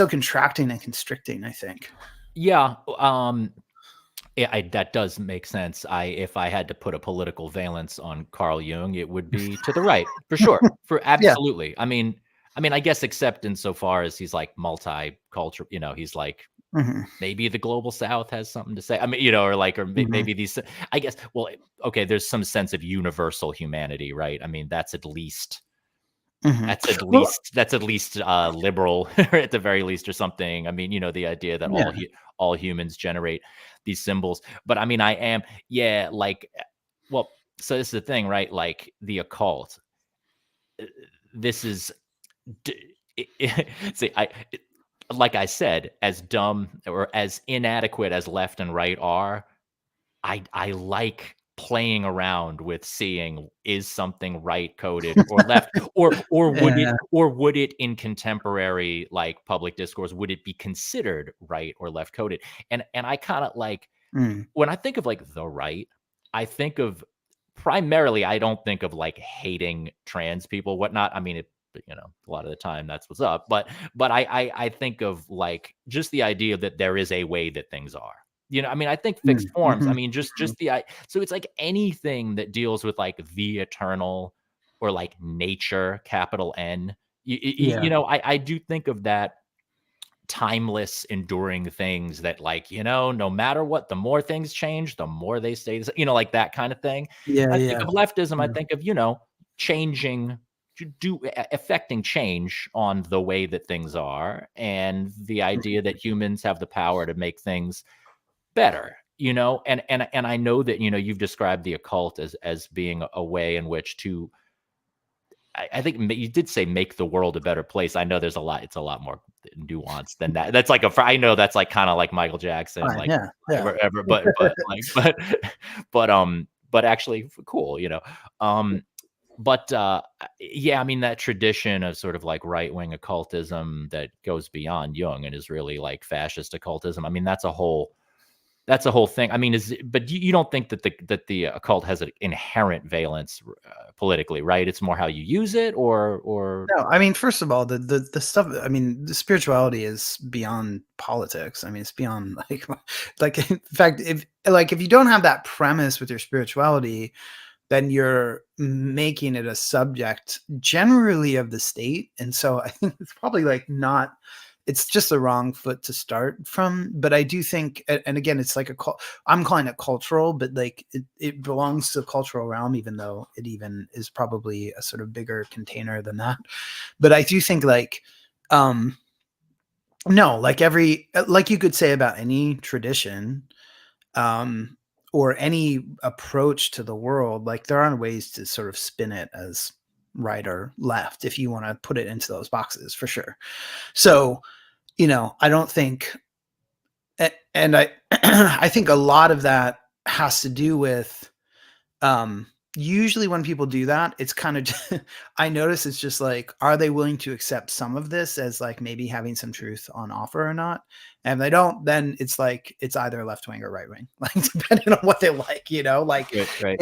contracting and constricting, I think. Yeah. Yeah, that does make sense. If I had to put a political valence on Carl Jung, it would be to the right, for sure, for Yeah. absolutely. I mean, I guess except insofar as he's like multicultural, you know, he's like Mm-hmm. maybe the global South has something to say. I mean, you know, or like, or Mm-hmm. maybe these. I guess. Well, okay, there's some sense of universal humanity, right? I mean, that's at least. Mm-hmm. Well, That's at least liberal, or at the very least, or something. I mean, you know, the idea that yeah. all humans generate these symbols. But I mean, yeah, like, well, so this is the thing, right? Like the occult. This is, see, like I said, as dumb or as inadequate as left and right are, I like playing around with seeing, is something right coded or left, or Yeah. would it in contemporary like public discourse, would it be considered right or left coded? And I kind of like, Mm. when I think of like the right, I think of primarily, I don't think of like hating trans people, whatnot. I mean, you know, a lot of the time that's what's up, but I think of like just the idea that there is a way that things are. You know, I mean, I think fixed forms. I Mm-hmm. mean, just so it's like anything that deals with like the eternal or like nature, capital N. Yeah. You know, I do think of that timeless, enduring things that, like, you know, no matter what, the more things change, the more they stay, you know, like that kind of thing. Yeah. I think Yeah. of leftism, I Yeah. think of, you know, changing, affecting change on the way that things are, and the idea that humans have the power to make things better, you know. And I know that, you know, you've described the occult as being a way in which to, I think you did say make the world a better place. I know there's a lot. It's a lot more nuanced than that. That's like I know that's like kind of like Michael Jackson, Fine. like Yeah. Yeah. ever, like, but actually cool, you know. Um, but yeah, I mean, that tradition of sort of like right wing occultism that goes beyond Jung and is really like fascist occultism. I mean, that's a whole thing. I mean, but you don't think that the occult has an inherent valence politically, right? It's more how you use it, or No, I mean, first of all, the stuff. I mean, the spirituality is beyond politics. I mean, it's beyond like in fact, if you don't have that premise with your spirituality, then you're making it a subject generally of the state. And so I think it's probably like not, it's just the wrong foot to start from. But I do think, and again, it's like I'm calling it cultural, but like it belongs to the cultural realm, even though it even is probably a sort of bigger container than that. But I do think like, no, like like you could say about any tradition, or any approach to the world, like there are ways to sort of spin it as right or left if you want to put it into those boxes, for sure. So, you know, I don't think, and I, I think a lot of that has to do with, usually when people do that, it's kind of, I notice it's just like, are they willing to accept some of this as like maybe having some truth on offer or not? And if they don't, then it's like, it's either left wing or right wing, like depending on what they like, you know, like right.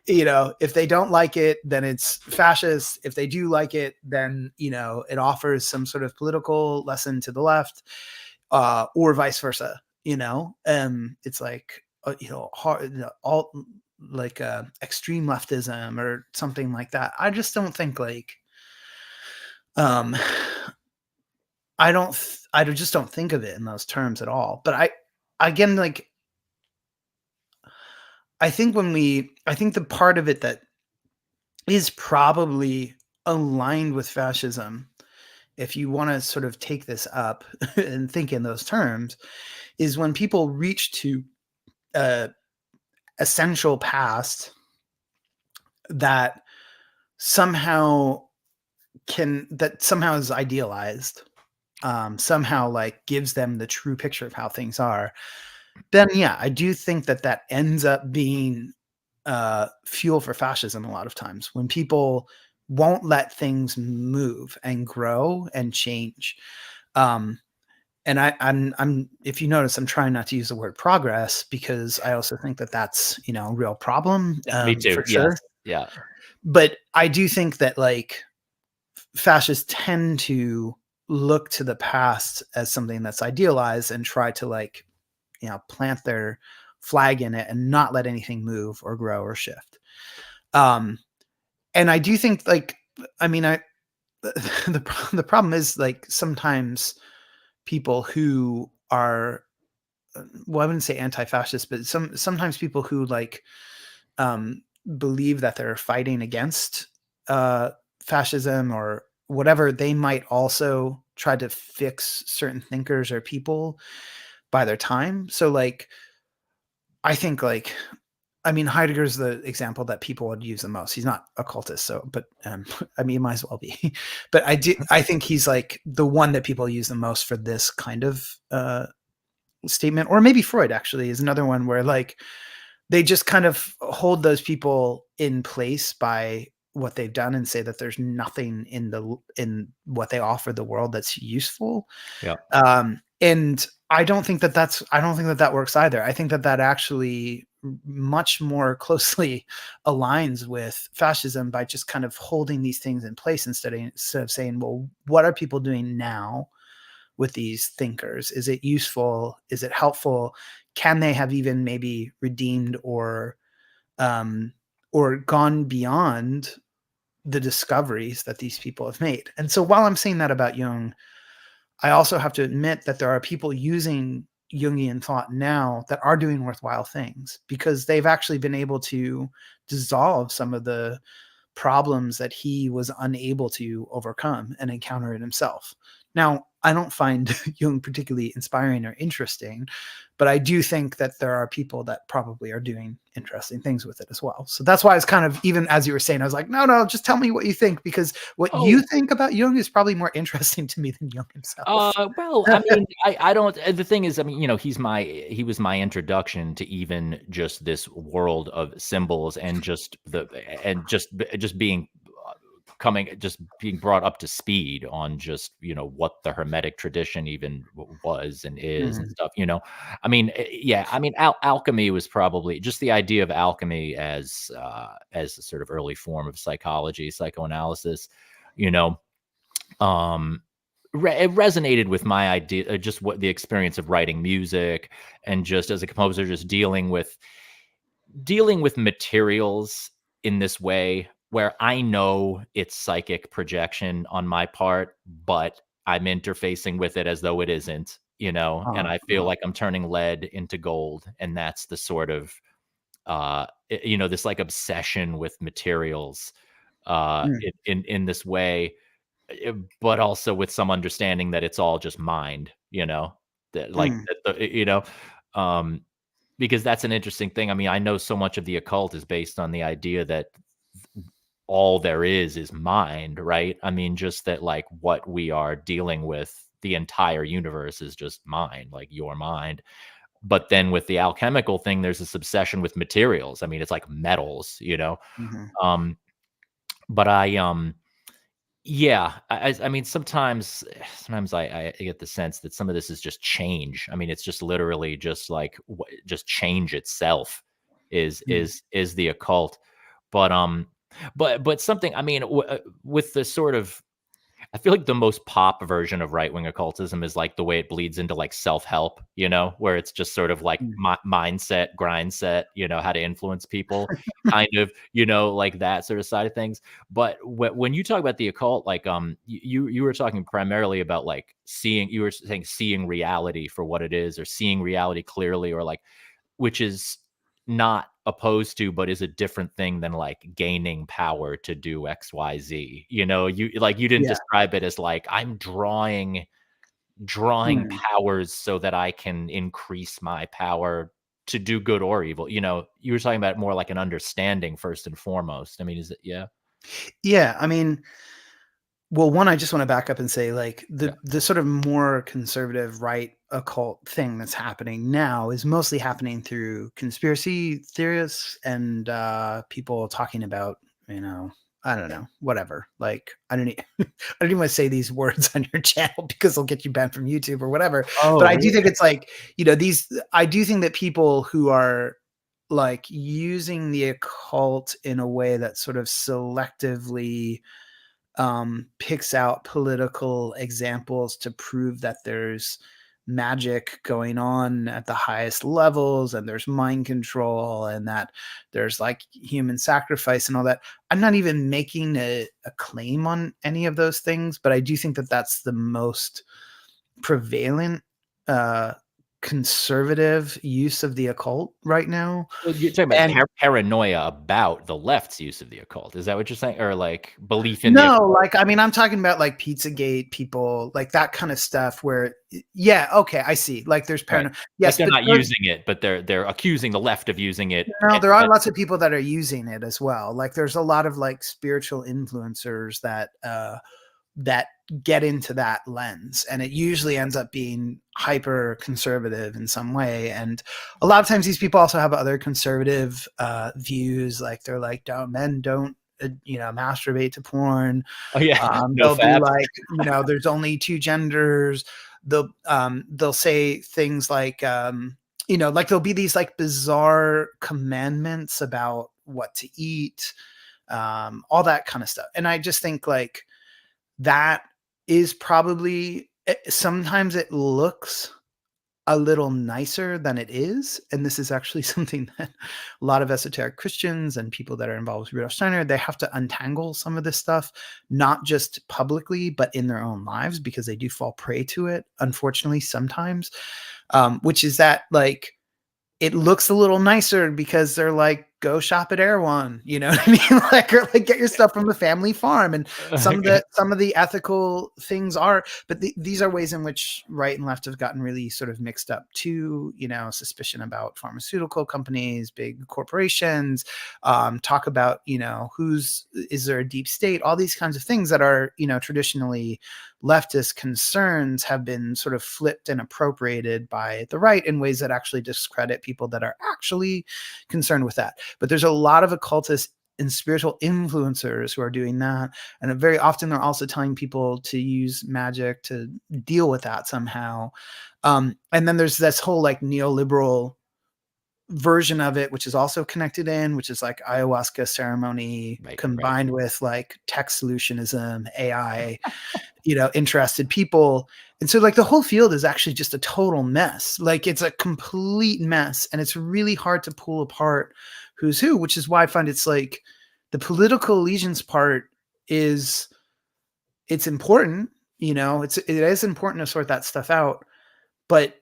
you know, if they don't like it, then it's fascist. If they do like it, then, you know, it offers some sort of political lesson to the left, or vice versa, you know. It's like, you know, hard, you know, all like extreme leftism or something like that. I just don't think like, um I just don't think of it in those terms at all. But again, like I think I think the part of it that is probably aligned with fascism, if you want to sort of take this up and think in those terms, is when people reach to essential past that somehow somehow is idealized, somehow like gives them the true picture of how things are, then yeah, I do think that ends up being fuel for fascism a lot of times when people won't let things move and grow and change. And I'm if you notice, I'm trying not to use the word progress, because I also think that that's, a real problem, Yeah, me too. for Yes. sure. Yeah. But I do think that, like, fascists tend to look to the past as something that's idealized and try to, like, plant their flag in it and not let anything move or grow or shift. And I do think, like, I mean, the problem is, like, sometimes people who are, well, I wouldn't say anti-fascist, but sometimes people who, like, um, believe that they're fighting against fascism or whatever, they might also try to fix certain thinkers or people by their time. So, like, I think, like, I mean, Heidegger's the example that people would use the most. He's not occultist, so, but I mean, he might as well be. But I think he's, like, the one that people use the most for this kind of statement. Or maybe Freud actually is another one where, like, they just kind of hold those people in place by what they've done and say that there's nothing in what they offer the world that's useful. Yeah. And I don't think that works either. I think that actually much more closely aligns with fascism by just kind of holding these things in place instead of saying, well, what are people doing now with these thinkers? Is it useful? Is it helpful? Can they have even maybe redeemed or gone beyond the discoveries that these people have made? And so while I'm saying that about Jung, I also have to admit that there are people using Jungian thought now that are doing worthwhile things, because they've actually been able to dissolve some of the problems that he was unable to overcome and encounter it himself. Now, I don't find Jung particularly inspiring or interesting, but I do think that there are people that probably are doing interesting things with it as well. So that's why it's kind of, even as you were saying, I was like, no, just tell me what you think, because what you think about Jung is probably more interesting to me than Jung himself. Well, I mean, I don't. The thing is, I mean, he was my introduction to even just this world of symbols and just being just being brought up to speed on just what the Hermetic tradition even was and is and stuff. I mean, yeah, I mean, alchemy was probably just the idea of alchemy as a sort of early form of psychology, psychoanalysis. It resonated with my idea, just what the experience of writing music and just as a composer, just dealing with materials in this way where I know it's psychic projection on my part, but I'm interfacing with it as though it isn't, and I feel like I'm turning lead into gold. And that's the sort of, this like obsession with materials in this way, but also with some understanding that it's all just mind, that like, because that's an interesting thing. I mean, I know so much of the occult is based on the idea that all there is mind, right? I mean, just that, like, what we are dealing with, the entire universe is just mind, like your mind. But then with the alchemical thing, there's this obsession with materials. I mean, it's like metals, but yeah, I mean, sometimes I get the sense that some of this is just change. I mean, it's just literally just like just change itself is the occult. But but something. I mean, with the sort of, I feel like the most pop version of right-wing occultism is like the way it bleeds into like self-help, where it's just sort of like mindset, grind set, how to influence people, kind of, like that sort of side of things. But when you talk about the occult, like you were talking primarily about like you were saying seeing reality for what it is, or seeing reality clearly, or like, which is not opposed to, but is a different thing than like gaining power to do XYZ. You didn't describe it as like, I'm drawing powers so that I can increase my power to do good or evil. You were talking about more like an understanding first and foremost. I mean, is it? Yeah. Yeah. I mean, well, one, I just want to back up and say, like, the sort of more conservative right occult thing that's happening now is mostly happening through conspiracy theorists and people talking about, I don't know, whatever. Like, I don't even want to say these words on your channel because they'll get you banned from YouTube or whatever. Oh, But I do think it's like, I do think that people who are like using the occult in a way that sort of selectively picks out political examples to prove that there's magic going on at the highest levels and there's mind control and that there's like human sacrifice and all that. I'm not even making a claim on any of those things, but I do think that that's the most prevalent conservative use of the occult right now. Well, you're talking about paranoia about the left's use of the occult. Is that what you're saying? Or like belief in the occult? Like, I mean, I'm talking about like Pizzagate people, like that kind of stuff where, yeah, okay, I see. Like there's paranoia. Right. Yes, like they're not using it, but they're accusing the left of using it. No, there are lots of people that are using it as well. Like there's a lot of like spiritual influencers that that get into that lens, and it usually ends up being hyper conservative in some way. And a lot of times these people also have other conservative views, like they're like, men don't masturbate to porn. Oh yeah, they'll be like, there's only two genders. They'll say things like like there'll be these like bizarre commandments about what to eat, all that kind of stuff. And I just think like that is probably, sometimes it looks a little nicer than it is. And this is actually something that a lot of esoteric Christians and people that are involved with Rudolf Steiner, they have to untangle some of this stuff, not just publicly, but in their own lives, because they do fall prey to it, unfortunately, sometimes, which is that like, it looks a little nicer because they're like, go shop at Erewhon, you know what I mean? Or like get your stuff from the family farm. And some of the ethical things are, but these are ways in which right and left have gotten really sort of mixed up too, suspicion about pharmaceutical companies, big corporations, talk about, is there a deep state? All these kinds of things that are, traditionally leftist concerns have been sort of flipped and appropriated by the right in ways that actually discredit people that are actually concerned with that. But there's a lot of occultists and spiritual influencers who are doing that. And very often they're also telling people to use magic to deal with that somehow. And then there's this whole like neoliberal version of it, which is also connected in, which is like ayahuasca ceremony combined with like tech solutionism, AI, interested people. And so like the whole field is actually just a total mess. Like it's a complete mess, and it's really hard to pull apart who's who, which is why I find it's like the political allegiance part it's important, it is important to sort that stuff out, but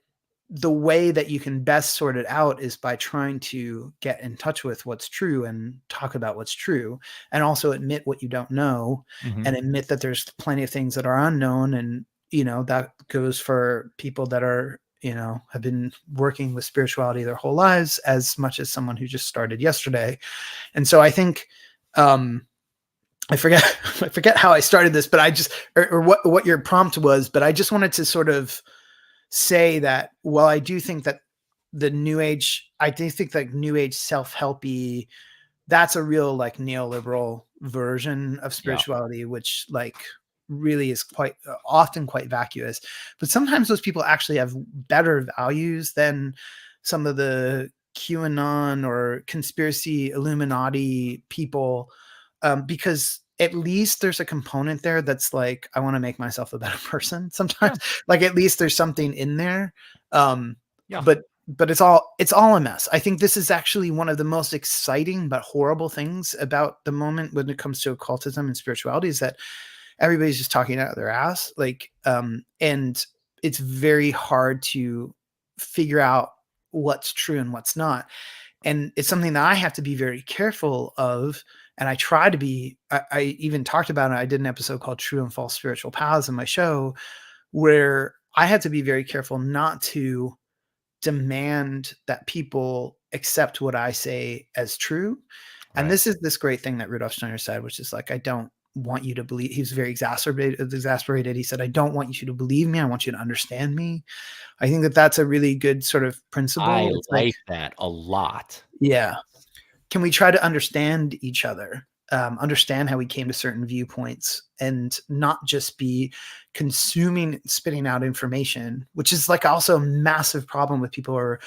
the way that you can best sort it out is by trying to get in touch with what's true and talk about what's true, and also admit what you don't know, and admit that there's plenty of things that are unknown. And, that goes for people that are, have been working with spirituality their whole lives as much as someone who just started yesterday. And so I think, I forget how I started this, but I just, or what your prompt was, but I just wanted to sort of say that, well, I do think that the new age, new age self-helpy, that's a real like neoliberal version of spirituality, which like really is quite often quite vacuous. But sometimes those people actually have better values than some of the QAnon or conspiracy Illuminati people, because at least there's a component there that's like, I want to make myself a better person sometimes. Like at least there's something in there. But it's all a mess. I think this is actually one of the most exciting but horrible things about the moment when it comes to occultism and spirituality, is that everybody's just talking out of their ass. Like, and it's very hard to figure out what's true and what's not. And it's something that I have to be very careful of. And I try to be, I even talked about it. I did an episode called True and False Spiritual Paths in my show, where I had to be very careful not to demand that people accept what I say as true. And this is this great thing that Rudolf Steiner said, which is like, I don't want you to believe. He was very exasperated. He said, I don't want you to believe me. I want you to understand me. I think that that's a really good sort of principle. I like that a lot. Yeah. Can we try to understand each other? understand how he came to certain viewpoints, and not just be consuming, spitting out information, which is like also a massive problem with people who are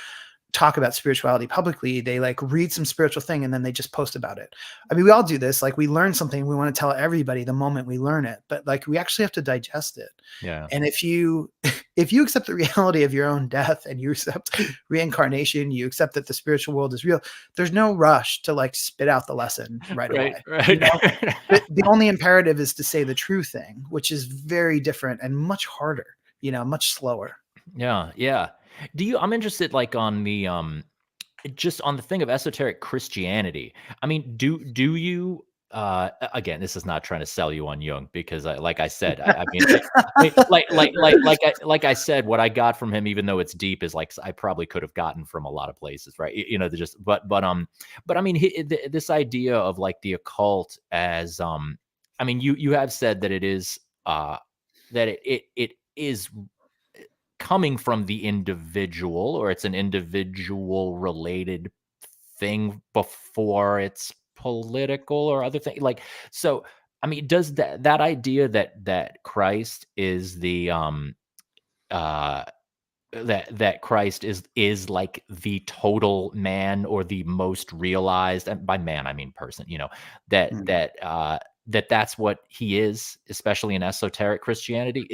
talk about spirituality publicly. They like read some spiritual thing and then they just post about it. I mean, we all do this. Like we learn something, we want to tell everybody the moment we learn it, but like we actually have to digest it. Yeah. And if you accept the reality of your own death, and you accept reincarnation, you accept that the spiritual world is real, there's no rush to like spit out the lesson right away. Right. You know? The only imperative is to say the true thing, which is very different and much harder, you know, much slower. Yeah. Yeah. I'm interested like on the just on the thing of esoteric Christianity. I mean, do you again, this is not trying to sell you on Jung, because like I said, I mean, like I said, what I got from him, even though it's deep, is like I probably could have gotten from a lot of places, right? You know, but I mean, this idea of like the occult as I mean, you have said that it is that it is coming from the individual, or it's an individual related thing before it's political or other thing. Like, so, I mean, does that idea that Christ is the that Christ is like the total man, or the most realized, and by man I mean person, you know, that's what he is, especially in esoteric Christianity.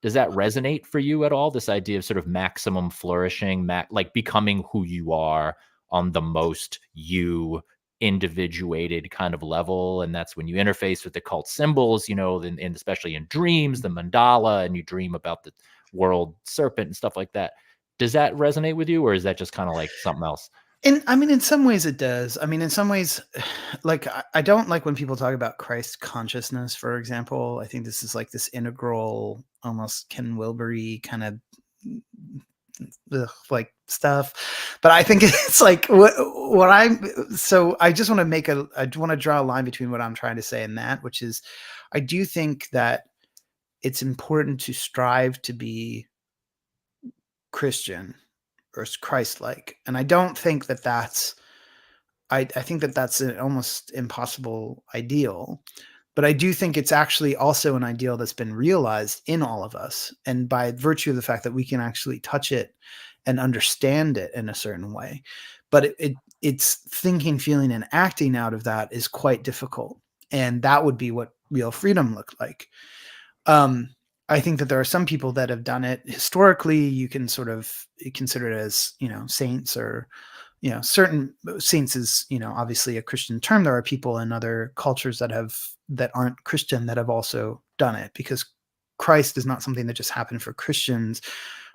Does that resonate for you at all? This idea of sort of maximum flourishing, like becoming who you are on the most you individuated kind of level. And that's when you interface with the cult symbols, you know, and especially in dreams, the mandala, and you dream about the world serpent and stuff like that. Does that resonate with you, or is that just kind of like something else? And I mean, in some ways it does. I mean, in some ways, like I don't like when people talk about Christ consciousness, for example. I think this is like this integral, almost Ken Wilbery kind of like stuff. But I think it's like so I just want to draw a line between what I'm trying to say and that, which is I do think that it's important to strive to be Christian or Christ-like. And I don't think that that's, I think that that's an almost impossible ideal, but I do think it's actually also an ideal that's been realized in all of us. And by virtue of the fact that we can actually touch it and understand it in a certain way, but it's thinking, feeling, and acting out of that is quite difficult. And that would be what real freedom looked like. I think that there are some people that have done it historically. You can sort of consider it as, you know, saints, or, you know, certain saints is, you know, obviously a Christian term. There are people in other cultures that aren't Christian that have also done it, because Christ is not something that just happened for Christians.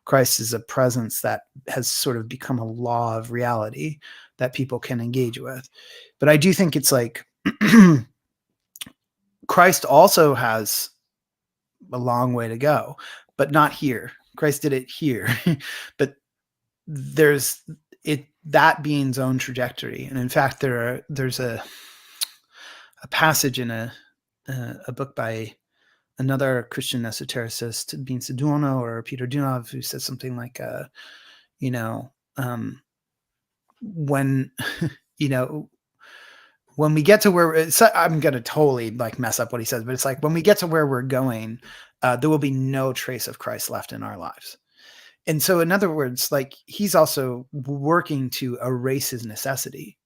Christ is a presence that has sort of become a law of reality that people can engage with. But I do think it's like Christ also has a long way to go, but not here. Christ did it here, but there's that being's own trajectory. And in fact, there's a passage in a book by another Christian esotericist, Bean Sedorno or Peter Dunov, who says something like, you know, when, you know, when we get to where I'm going to totally like mess up what he says, but it's like, when we get to where we're going, there will be no trace of Christ left in our lives. And so in other words, like he's also working to erase his necessity.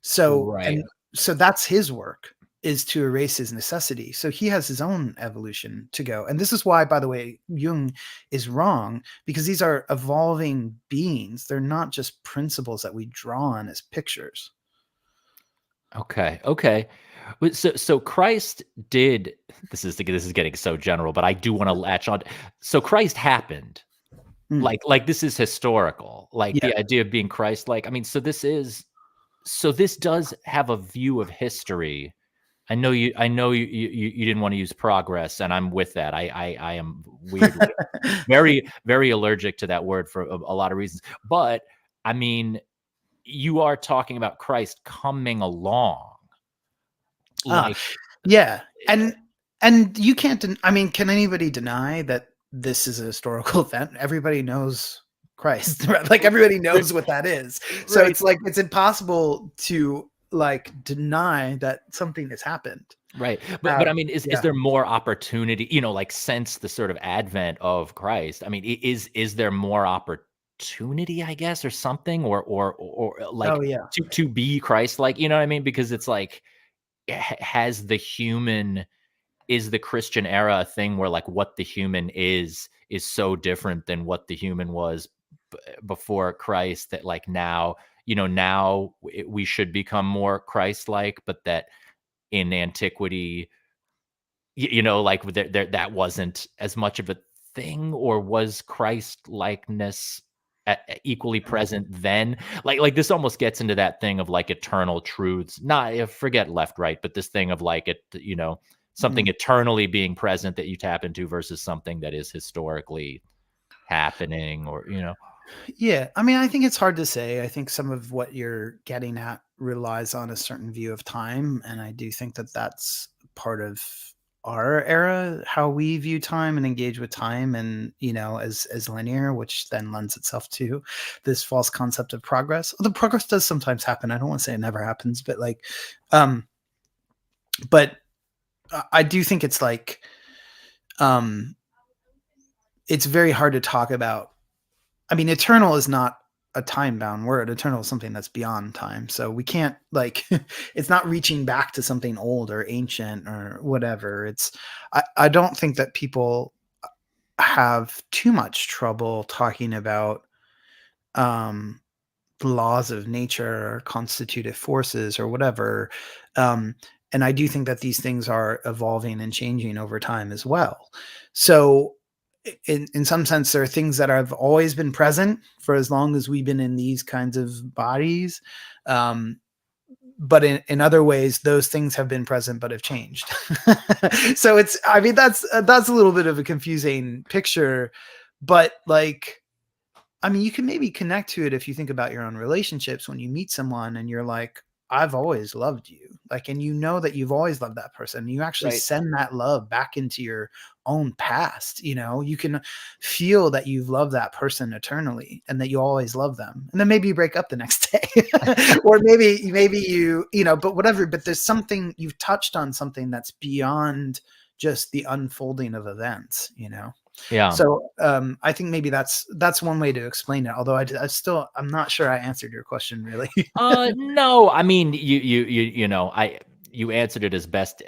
So, Right. And so that's his work, is to erase his necessity. So he has his own evolution to go. And this is why, by the way, Jung is wrong, because these are evolving beings. They're not just principles that we draw on as pictures. Okay. So Christ did. This is getting so general, but I do want to latch on. So Christ happened. Like this is historical. Like the idea of being Christ-like. I mean, so this does have a view of history. I know you didn't want to use progress, and I'm with that. I am weirdly very, very allergic to that word for a lot of reasons. But I mean, you are talking about Christ coming along. Like, yeah. And you can't, I mean, can anybody deny that this is a historical event? Everybody knows Christ, right? Like everybody knows what that is. So it's like, it's impossible to like deny that something has happened. Right. But I mean, Yeah. is there more opportunity, like since the sort of advent of Christ? I mean, is there more opportunity, I guess, or something, or like Oh yeah. to be Christ-like, you know what I mean? Because it's like, has the human, is the Christian era a thing where like what the human is so different than what the human was before Christ, that like now, now we should become more Christ-like, but that in antiquity, like there that wasn't as much of a thing, or was Christ likeness equally present then? Like this almost gets into that thing of like eternal truths, not forget left, right, but this thing of like it, something eternally being present that you tap into versus something that is historically happening, or Yeah, I mean, I think it's hard to say. I think some of what you're getting at relies on a certain view of time, and I do think that that's part of our era, how we view time and engage with time, and as linear, which then lends itself to this false concept of progress. Although progress does sometimes happen. I don't want to say it never happens, but um, but I do think it's like, it's very hard to talk about. I mean, eternal is not a time-bound word. Eternal is something that's beyond time. So we can't it's not reaching back to something old or ancient or whatever. I don't think that people have too much trouble talking about um, the laws of nature or constitutive forces or whatever. And I do think that these things are evolving and changing over time as well. So in some sense, there are things that have always been present for as long as we've been in these kinds of bodies. But in other ways, those things have been present but have changed. So I mean, that's a little bit of a confusing picture, but I mean, you can maybe connect to it if you think about your own relationships. When you meet someone and you're like, I've always loved you, and that you've always loved that person. You actually Right. send that love back into your own past. You can feel that you've loved that person eternally and that you always love them. And then maybe you break up the next day or maybe but whatever, but there's something, you've touched on something that's beyond just the unfolding of events. Yeah. So I think maybe that's one way to explain it. Although I'm not sure I answered your question really. No, I mean, you answered it as best,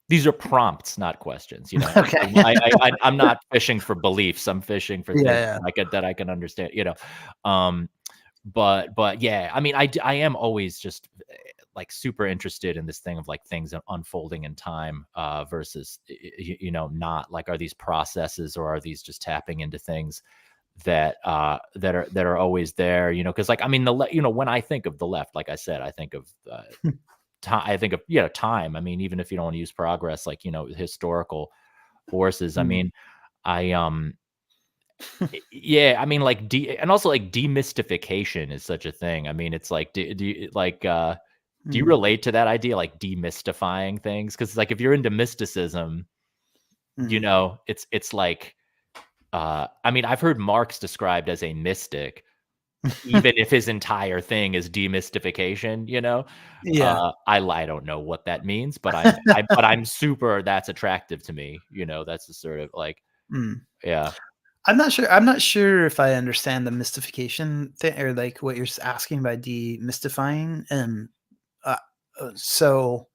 these are prompts, not questions, Okay. I'm not fishing for beliefs. I'm fishing for things Yeah. that I can understand, but yeah, I mean, I am always just like super interested in this thing of like things unfolding in time, versus, not like, are these processes, or are these just tapping into things that are always there, because like, I mean, when I think of the left, like I said, I think of time. I think of time. I mean, even if you don't want to use progress, like historical forces. I mean, yeah, I mean, like and also like demystification is such a thing. I mean, it's like, do you like do you relate to that idea, like demystifying things? Because like if you're into mysticism, it's like, I mean, I've heard Marx described as a mystic, even if his entire thing is demystification, Yeah. I don't know what that means, but I'm super, that's attractive to me, that's the sort of like, yeah. I'm not sure if I understand the mystification thing, or like what you're asking by demystifying. Uh, so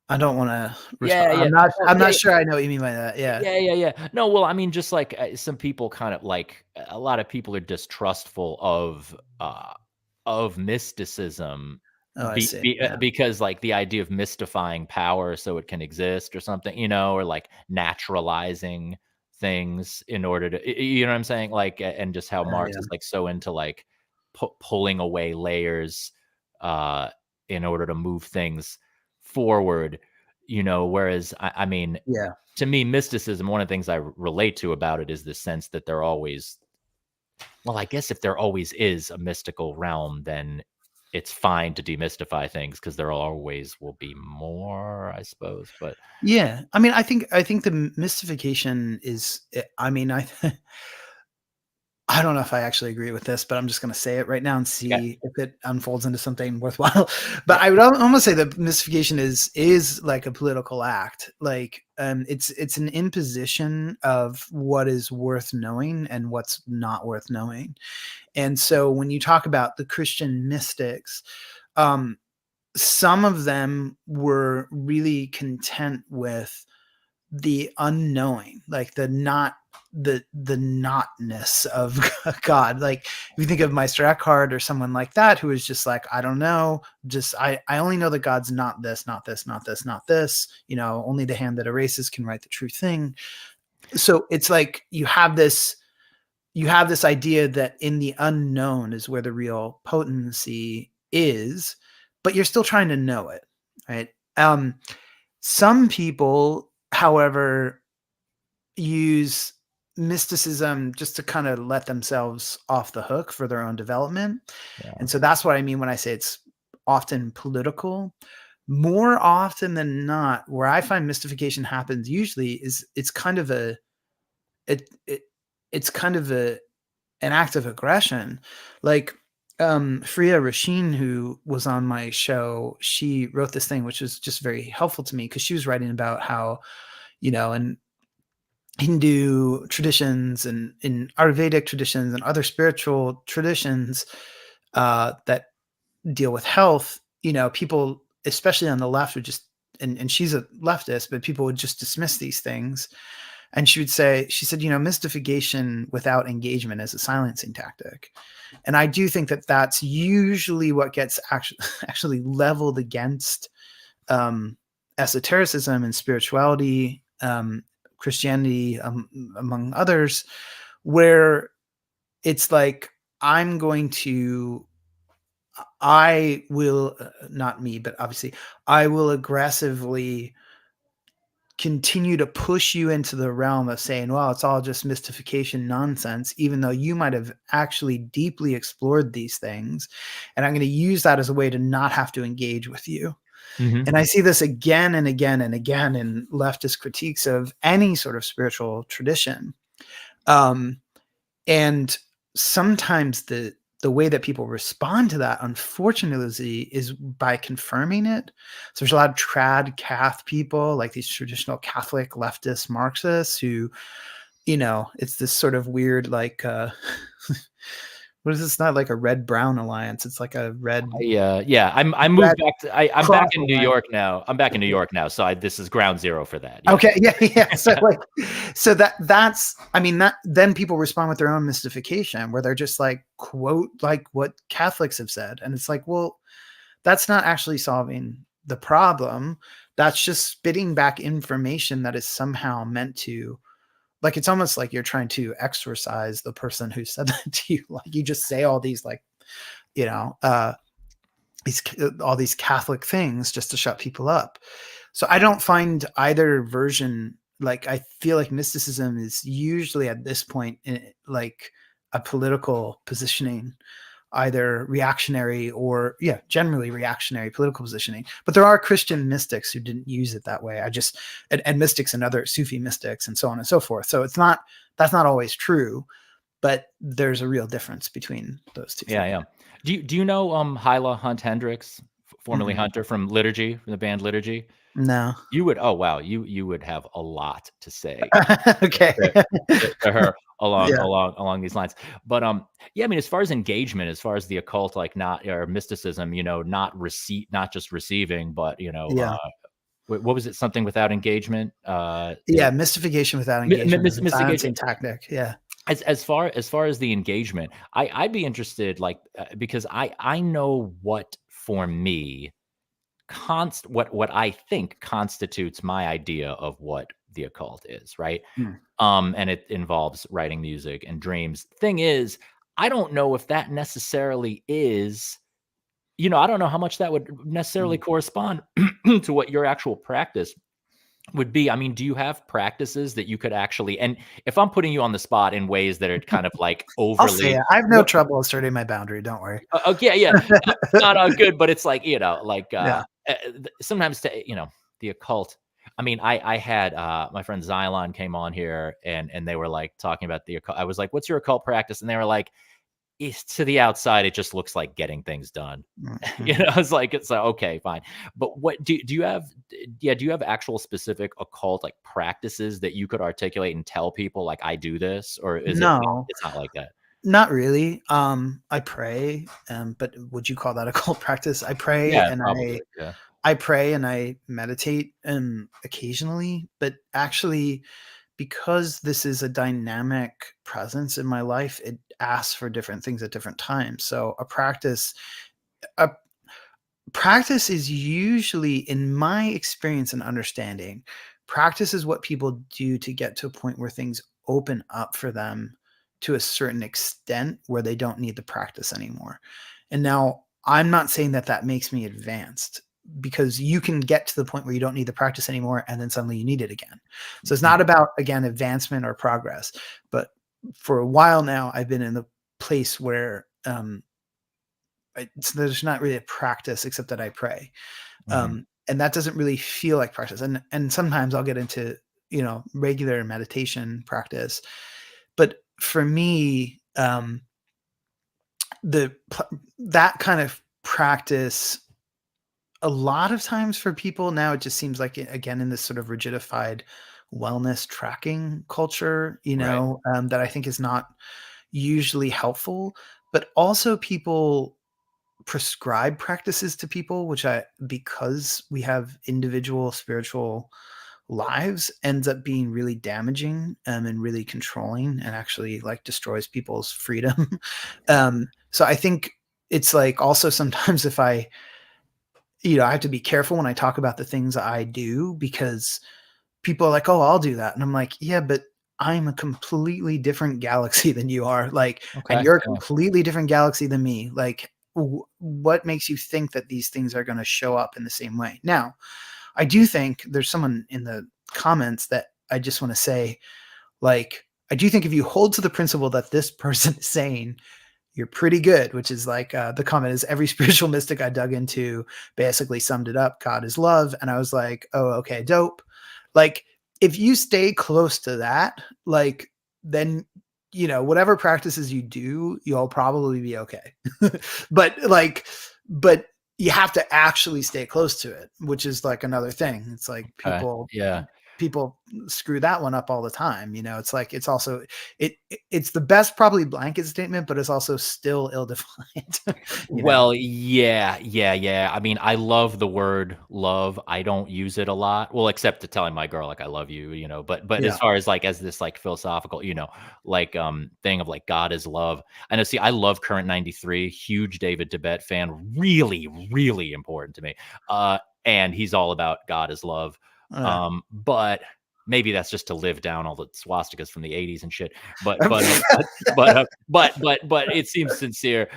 I don't want to respond. Yeah, yeah. Well, I'm not yeah, sure I know what you mean by that. Yeah. yeah. No, well, I mean, just like some people kind of like, a lot of people are distrustful of mysticism, Oh, I see. Yeah. because like the idea of mystifying power so it can exist or something, or like naturalizing things in order to, you know what I'm saying? Like, and just how Marx Yeah. is like so into like pulling away layers, uh, in order to move things forward, whereas I mean, Yeah. to me, mysticism, one of the things I relate to about it is the sense that there always, well, I guess if there always is a mystical realm, then it's fine to demystify things, because there always will be more, I suppose. But Yeah. I mean, I think the mystification is, I mean, I don't know if I actually agree with this, but I'm just going to say it right now and see Okay. if it unfolds into something worthwhile. But I would almost say that mystification is like a political act. Like it's an imposition of what is worth knowing and what's not worth knowing. And so when you talk about the Christian mystics, some of them were really content with the unknowing, like the notness of God. Like if you think of Meister Eckhart or someone like that, who is just like, I don't know, just I only know that God's not this, not this, not this, not this, only the hand that erases can write the true thing. So it's like you have this idea that in the unknown is where the real potency is, but you're still trying to know it, right? Some people, however, use mysticism just to kind of let themselves off the hook for their own development. Yeah. And so that's what I mean when I say it's often political. More often than not, where I find mystification happens usually is it's kind of an act of aggression. Like Freya Rasheen, who was on my show, she wrote this thing which was just very helpful to me, because she was writing about how, in Hindu traditions and in Ayurvedic traditions and other spiritual traditions that deal with health, people, especially on the left, would just, and she's a leftist, but people would just dismiss these things. And she said, mystification without engagement is a silencing tactic. And I do think that that's usually what gets actually leveled against esotericism and spirituality, Christianity, among others, where it's like, I will, not me, but obviously I will aggressively continue to push you into the realm of saying, well, it's all just mystification nonsense, even though you might have actually deeply explored these things. And I'm going to use that as a way to not have to engage with you. Mm-hmm. And I see this again and again and again in leftist critiques of any sort of spiritual tradition. And sometimes the way that people respond to that, unfortunately, is by confirming it. So there's a lot of trad Cath people, like these traditional Catholic leftist Marxists who, it's this sort of weird, like, what is this? Not like a red-brown alliance. It's like a red. Yeah. I moved back. I'm back in New York now. I'm back in New York now. So this is ground zero for that. Yeah. Okay. Yeah. So that's. I mean, that then people respond with their own mystification, where they're just like, quote, like what Catholics have said, and it's like, well, that's not actually solving the problem. That's just spitting back information that is somehow meant to. Like, it's almost like you're trying to exorcise the person who said that to you. Like, you just say all these, like, all these Catholic things just to shut people up. So I don't find either version, like, I feel like mysticism is usually at this point like a political positioning, either reactionary or generally reactionary political positioning. But there are Christian mystics who didn't use it that way. And mystics and other Sufi mystics and so on and so forth. So that's not always true, but there's a real difference between those two. Yeah. Do you know Hyla Hunt Hendricks, formerly Hunter, from Liturgy, from the band Liturgy? No. You would, oh wow, you would have a lot to say okay. to her along these lines. But I mean, as far as engagement, as far as the occult, like or mysticism, not just receiving, but what was it? Something without engagement? Mystification without engagement. Mystification tactic. Yeah. As far as the engagement, I'd be interested, like, because I know what for me what I think constitutes my idea of what the occult is, right? And it involves writing music and dreams. Thing is, I don't know if that necessarily is, I don't know how much that would necessarily correspond to what your actual practice would be. I mean, do you have practices that you could actually, and if I'm putting you on the spot in ways that are kind of like overly, I'll say it. I have no trouble asserting my boundary. Don't worry. Okay. Not good, but it's like, sometimes the occult. I mean, I had my friend Xylon came on here and they were like talking about the occult. I was like, what's your occult practice? And they were like, it's to the outside, it just looks like getting things done. You Mhm. know, it's like, okay, fine. But what do you have? Yeah, do you have actual specific occult like practices that you could articulate and tell people like I do this, or is it not? No, It's not like that. not really. I pray, but would you call that a cult practice? I pray Yeah, and probably. Yeah. I pray and I meditate occasionally, but actually, because this is a dynamic presence in my life, it asks for different things at different times. So a practice is usually, in my experience and understanding, practice is what people do to get to a point where things open up for them to a certain extent where they don't need the practice anymore. And now I'm not saying that that makes me advanced, because you can get to the point where you don't need the practice anymore and then suddenly you need it again. So it's Mhm. not about, again, advancement or progress. But for a while now, I've been in the place where there's not really a practice except that I pray. Mhm. And that doesn't really feel like practice. And sometimes I'll get into, regular meditation practice. But for me, that kind of practice, a lot of times for people now, it just seems like, again, in this sort of rigidified wellness tracking culture, Right. that I think is not usually helpful. But also people prescribe practices to people, which because we have individual spiritual lives, ends up being really damaging, and really controlling, and actually like destroys people's freedom. So I think it's like, also sometimes, if I have to be careful when I talk about the things I do, because people are like, "Oh, I'll do that." And I'm like, "Yeah, but I'm a completely different galaxy than you are. Like, and Okay. you're a Yeah. completely different galaxy than me. Like, what makes you think that these things are going to show up in the same way?" Now, I do think there's someone in the comments that I just want to say, like, I do think if you hold to the principle that this person is saying, you're pretty good, which is like, the comment is, every spiritual mystic I dug into basically summed it up: God is love. And I was like, oh, okay, dope. Like, if you stay close to that, like, then, whatever practices you do, you'll probably be okay. but like, but you have to actually stay close to it, which is like another thing. It's like Okay. people Yeah. people screw that one up all the time. It's like, it's also, it's the best probably blanket statement, but it's also still ill-defined. you know Well, yeah, yeah, yeah. I mean, I love the word love. I don't use it a lot. Well, except to telling my girl like I love you, but as yeah. far as like as this like philosophical, like thing of like God is love. I know, see, I love Current 93, huge David Tibet fan, really, really important to me. And he's all about God is love. uh, But maybe that's just to live down all the swastikas from the 80s and shit. But it seems sincere.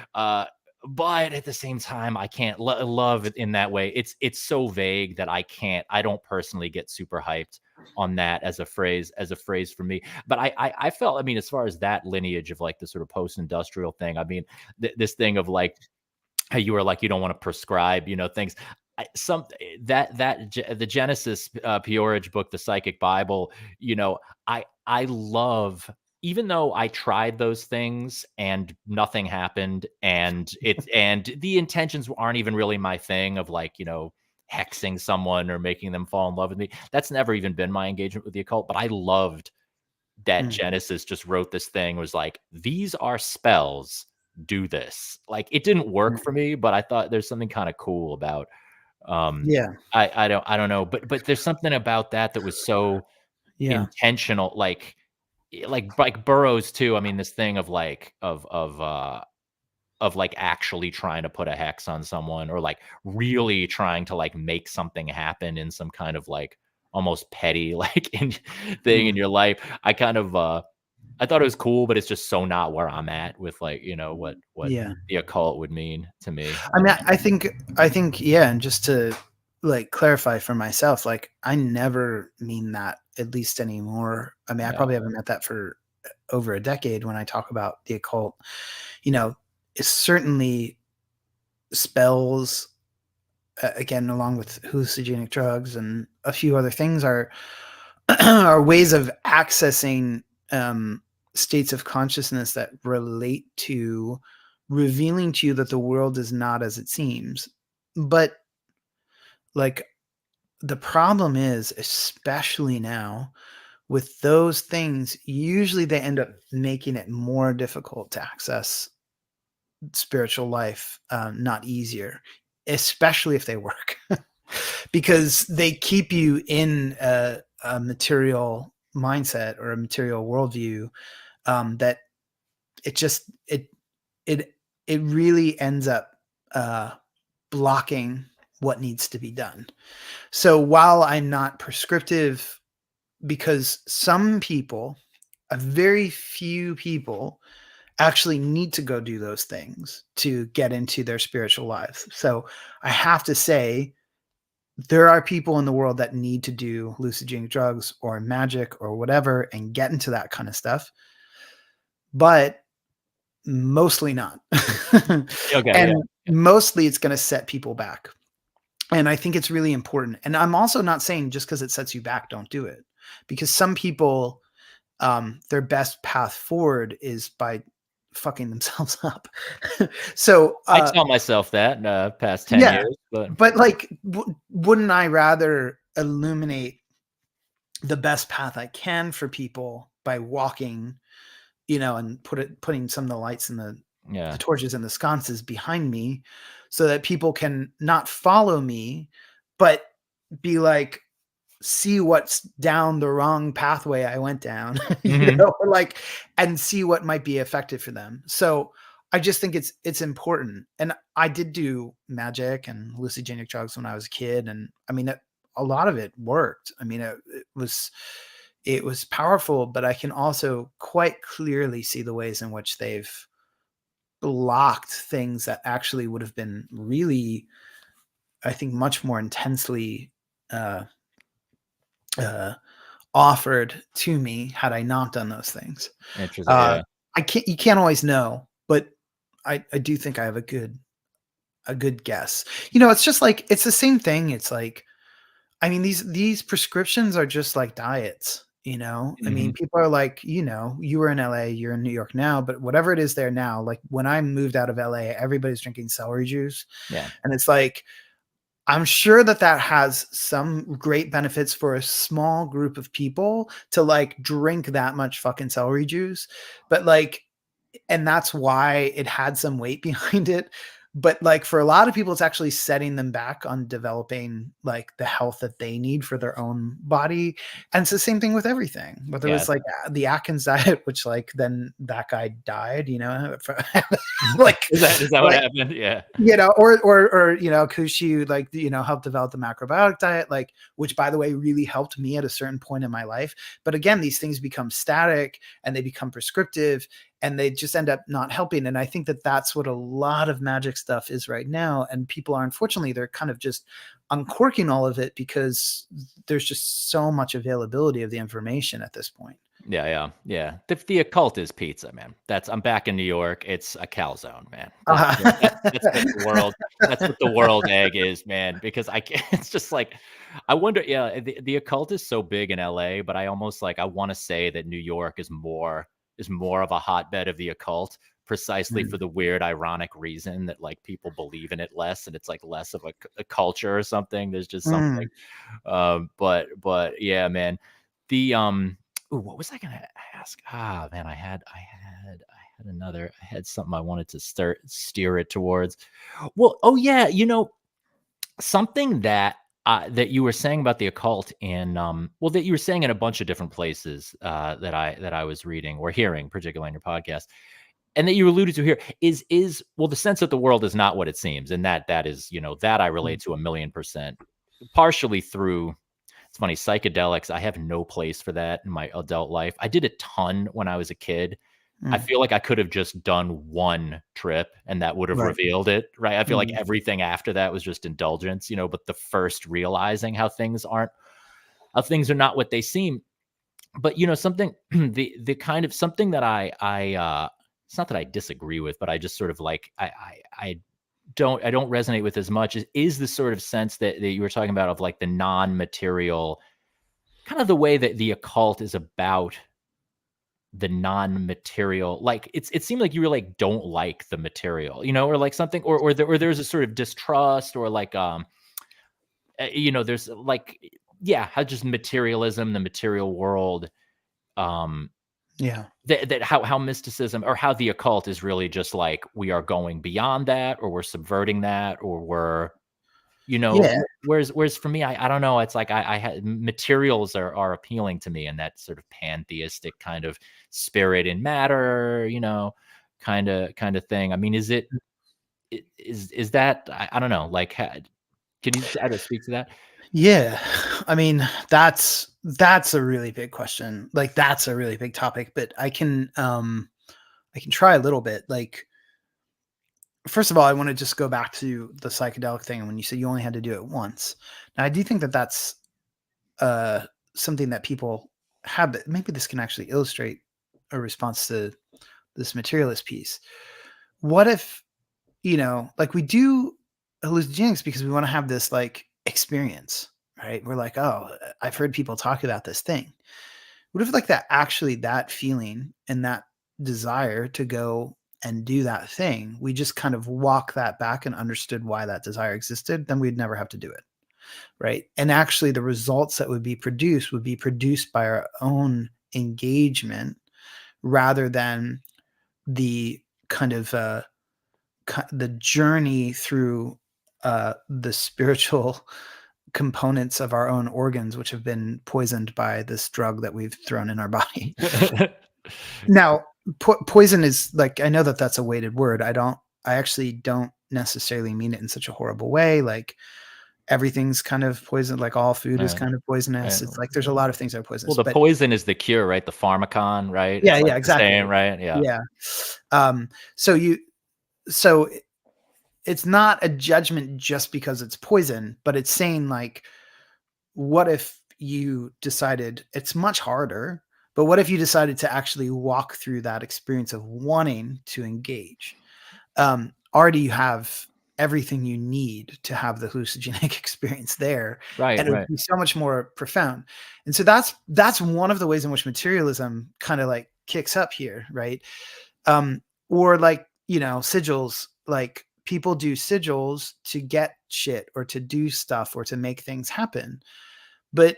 But at the same time, I can't love it in that way. It's so vague that I don't personally get super hyped on that as a phrase for me. But I felt, I mean, as far as that lineage of like the sort of post-industrial thing, I mean, this thing of like how you were like, you don't want to prescribe, things. The Genesis Peorage book, the Psychic Bible, I love, even though I tried those things and nothing happened, and the intentions aren't even really my thing of like, hexing someone or making them fall in love with me. That's never even been my engagement with the occult, but I loved that mm, Genesis just wrote this thing, was like, these are spells, do this. Like, it didn't work for mm. me, but I thought there's something kind of cool about um Yeah. I don't know, but there's something about that that was so Yeah. intentional, like Burroughs too. I mean, this thing of like of like actually trying to put a hex on someone, or like really trying to like make something happen in some kind of like almost petty like thing in Mm, your life. I kind of I thought it was cool, but it's just so not where I'm at with like, what yeah. the occult would mean to me. I mean, I think, yeah. And just to like clarify for myself, like, I never mean that, at least anymore. I mean, I Yeah. probably haven't meant that for over a decade. When I talk about the occult, you know, it's certainly spells, again, along with hallucinogenic drugs and a few other things, are are ways of accessing states of consciousness that relate to revealing to you that the world is not as it seems. But like, the problem is, especially now, with those things, usually they end up making it more difficult to access spiritual life, not easier, especially if they work, because they keep you in a material mindset or a material worldview, that it just it really ends up blocking what needs to be done. So while I'm not prescriptive, because some people, a very few people, actually need to go do those things to get into their spiritual lives. So I have to say, there are people in the world that need to do hallucinogenic drugs or magic or whatever and get into that kind of stuff, but mostly not. Okay, And mostly it's going to set people back. And I think it's really important. And I'm also not saying just because it sets you back, don't do it. Because some people, their best path forward is by fucking themselves up. So I tell myself that past 10 yeah, years, but like, wouldn't I rather illuminate the best path I can for people by walking, and putting some of the lights and the torches and the sconces behind me, so that people can not follow me, but be like, see what's down the wrong pathway I went down, or like, and see what might be effective for them. So I just think it's important. And I did do magic and hallucinogenic drugs when I was a kid. And I mean, a lot of it worked. I mean, it was powerful, but I can also quite clearly see the ways in which they've blocked things that actually would have been really, I think, much more intensely offered to me had I not done those things. interesting. Yeah. You can't always know, but I do think I have a good guess. It's just like, it's the same thing. It's like, I mean, these prescriptions are just like diets, I mean, people are like, you were in LA, you're in New York now, but whatever it is there now, like when I moved out of LA, everybody's drinking celery juice. Yeah. And it's like, I'm sure that has some great benefits for a small group of people to like drink that much fucking celery juice. But like, and that's why it had some weight behind it. But like, for a lot of people, it's actually setting them back on developing like the health that they need for their own body. And it's the same thing with everything, whether it's like the Atkins diet, which like then that guy died, like, is that what happened? Yeah. Or Kushi, like, helped develop the macrobiotic diet, like, which by the way, really helped me at a certain point in my life. But again, these things become static and they become prescriptive and they just end up not helping. And I think that that's what a lot of magic stuff is right now. And people are, unfortunately, they're kind of just uncorking all of it because there's just so much availability of the information at this point. Yeah. The occult is pizza, man. I'm back in New York. It's a calzone, man. That's what the world. That's what the world egg is, man. Because it's just like, I wonder. Yeah, the occult is so big in LA, but I almost like, I want to say that New York is more of a hotbed of the occult, precisely for the weird, ironic reason that like people believe in it less, and it's like less of a culture or something. There's just something. But yeah, man. The Ooh, what was I gonna ask? Ah, man, I had something I wanted to steer it towards. Well, oh yeah, something that you were saying about the occult, and that you were saying in a bunch of different places that I was reading or hearing, particularly on your podcast, and that you alluded to here is the sense that the world is not what it seems, and that is that I relate to 1,000,000%, partially through. It's funny, psychedelics, I have no place for that in my adult life. I did a ton when I was a kid. I feel like I could have just done one trip and that would have revealed it, right? I feel like everything after that was just indulgence, but the first realizing how things are not what they seem. But something the kind of something that I it's not that I disagree with, but I just sort of like I don't resonate with as much is the sort of sense that you were talking about of like the non-material, kind of the way that the occult is about the non-material. Like it seemed like you were like, don't like the material, you know, or like something, or there's a sort of distrust, or like you know, there's like, yeah, how just materialism, the material world, Yeah. that how mysticism or how the occult is really just like, we are going beyond that, or we're subverting that, or we're, you know, Yeah. whereas for me, I don't know. It's like I had materials are appealing to me, and that sort of pantheistic kind of spirit in matter, you know, kind of thing. I mean, is that, I don't know, like, can you, I don't speak to that? Yeah. I mean, that's a really big question. Like, that's a really big topic, but I can try a little bit. Like, first of all, I want to just go back to the psychedelic thing. And when you said you only had to do it once, now I do think that that's something that people have, but maybe this can actually illustrate a response to this materialist piece. What if, you know, like we do hallucinogenics because we want to have this like experience, right? We're like, oh, I've heard people talk about this thing. What if like that feeling and that desire to go and do that thing, we just kind of walk that back and understood why that desire existed, then we'd never have to do it. Right. And actually the results that would be produced by our own engagement rather than the kind of the journey through the spiritual components of our own organs, which have been poisoned by this drug that we've thrown in our body. Now, poison is like, I know that that's a weighted word. I actually don't necessarily mean it in such a horrible way. Like, everything's kind of poison. Like, all food is kind of poisonous. It's like, there's a lot of things that are poisonous. Well, the but poison is the cure, right? The pharmacon, right? yeah, It's like yeah, the exactly. same, right? Yeah. Yeah. So it's not a judgment just because it's poison, but it's saying like, what if you decided, it's much harder, but what if you decided to actually walk through that experience of wanting to engage? Already you have everything you need to have the hallucinogenic experience there. Right, And it would right. be so much more profound. And so that's one of the ways in which materialism kind of like kicks up here, right? Or like, you know, sigils, like people do sigils to get shit or to do stuff or to make things happen. But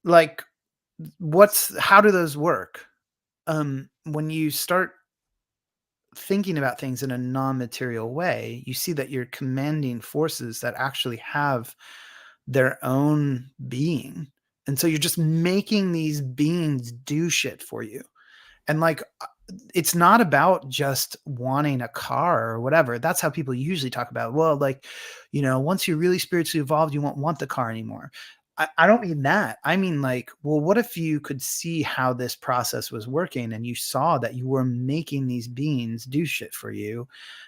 like, how do those work? When you start thinking about things in a non-material way, you see that you're commanding forces that actually have their own being. And so you're just making these beings do shit for you. And like, it's not about just wanting a car or whatever. That's how people usually talk about, well, like, you know, once you're really spiritually evolved, you won't want the car anymore. I don't mean that. I mean, like, well, what if you could see how this process was working and you saw that you were making these beings do shit for you,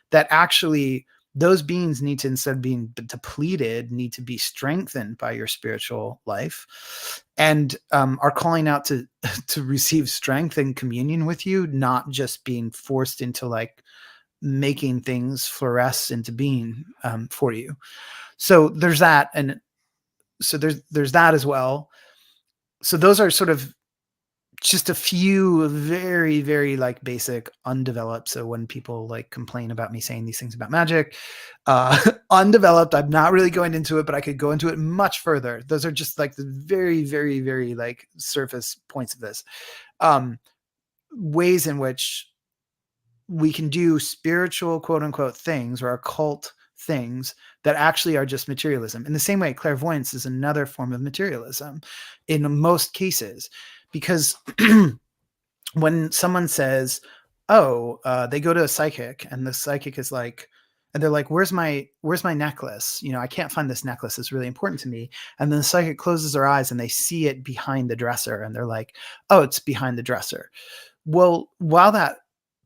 that actually those beings need to, instead of being depleted, need to be strengthened by your spiritual life, and are calling out to receive strength and communion with you, not just being forced into like making things fluoresce into being for you. So there's that. And so there's that as well. So those are sort of just a few very, very like basic undeveloped. So when people like complain about me saying these things about magic, undeveloped, I'm not really going into it, but I could go into it much further. Those are just like the very, very, very like surface points of this. Ways in which we can do spiritual quote unquote things or occult things that actually are just materialism. In the same way, clairvoyance is another form of materialism in most cases, because when someone says, oh, they go to a psychic and the psychic is like, and they're like, where's my necklace? You know, I can't find this necklace. It's really important to me. And then the psychic closes their eyes and they see it behind the dresser. And they're like, oh, it's behind the dresser. Well, while that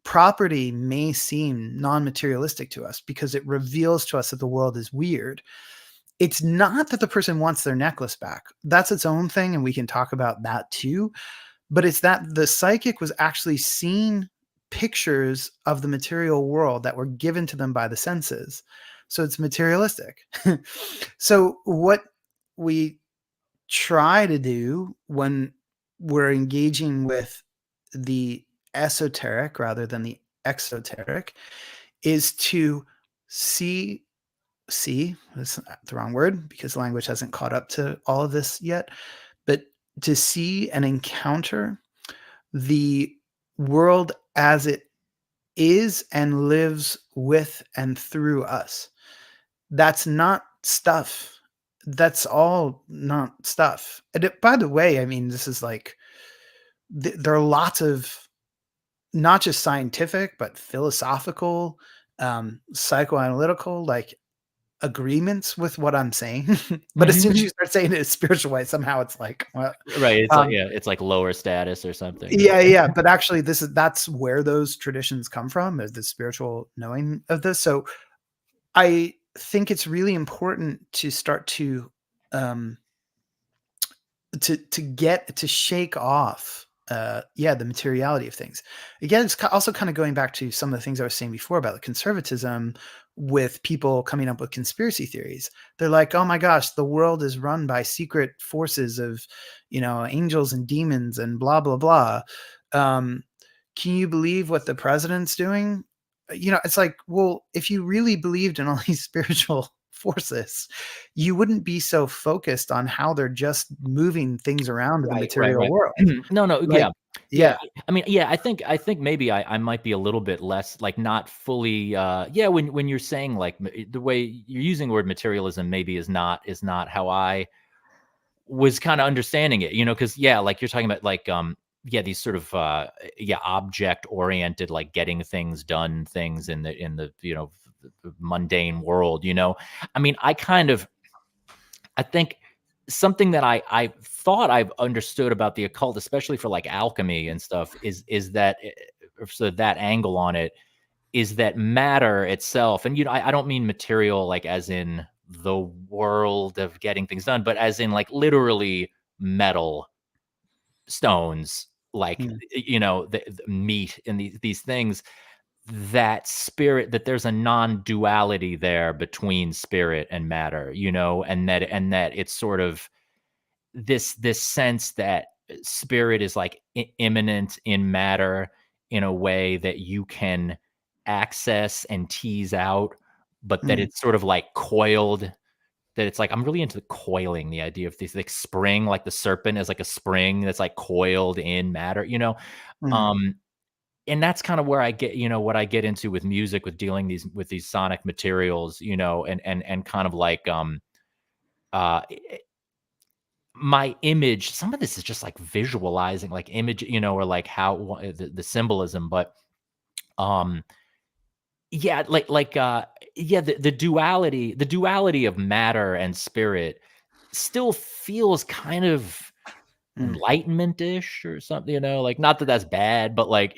property may seem non-materialistic to us because it reveals to us that the world is weird, it's not that the person wants their necklace back. That's its own thing, and we can talk about that too. But it's that the psychic was actually seen pictures of the material world that were given to them by the senses. So it's materialistic. So what we try to do when we're engaging with the esoteric rather than the exoteric is to see that's the wrong word because language hasn't caught up to all of this yet, but to see and encounter the world as it is and lives with and through us. That's not stuff. That's all not stuff. And by the way, I mean, this is like, there are lots of not just scientific, but philosophical, psychoanalytical, like agreements with what I'm saying. But as soon as you start saying it a spiritual way, somehow it's like, well, Right. It's like, it's like lower status or something. yeah. But actually that's where those traditions come from, is the spiritual knowing of this. So I think it's really important to start to shake off the materiality of things. Again, it's also kind of going back to some of the things I was saying before about the conservatism with people coming up with conspiracy theories. They're like, oh my gosh, the world is run by secret forces of, angels and demons and blah, blah, blah. Can you believe what the president's doing? It's like, well, if you really believed in all these spiritual forces, you wouldn't be so focused on how they're just moving things around in the material world. No, Like, yeah. I mean, I think maybe I might be a little bit less, like, not fully. When you're saying, like, the way you're using the word materialism, maybe is not how I was kind of understanding it. Because like you're talking about, like, these sort of object oriented, like getting things done, things in the the mundane world. I mean, I think something that I thought I've understood about the occult, especially for like alchemy and stuff, is that, so that angle on it is that matter itself, and I don't mean material like as in the world of getting things done, but as in like literally metal, stones, like the meat and these things, that spirit, that there's a non-duality there between spirit and matter, and that it's sort of this sense that spirit is like immanent in matter in a way that you can access and tease out, but that it's sort of like coiled, that it's like, I'm really into the coiling, the idea of these, like, spring, like the serpent is like a spring that's like coiled in matter, and that's kind of where I get, what I get into with music, with dealing with these sonic materials, and kind of like, my image, some of this is just like visualizing, like image, or like how the symbolism, but, the duality of matter and spirit still feels kind of enlightenment-ish or something, like, not that that's bad, but like,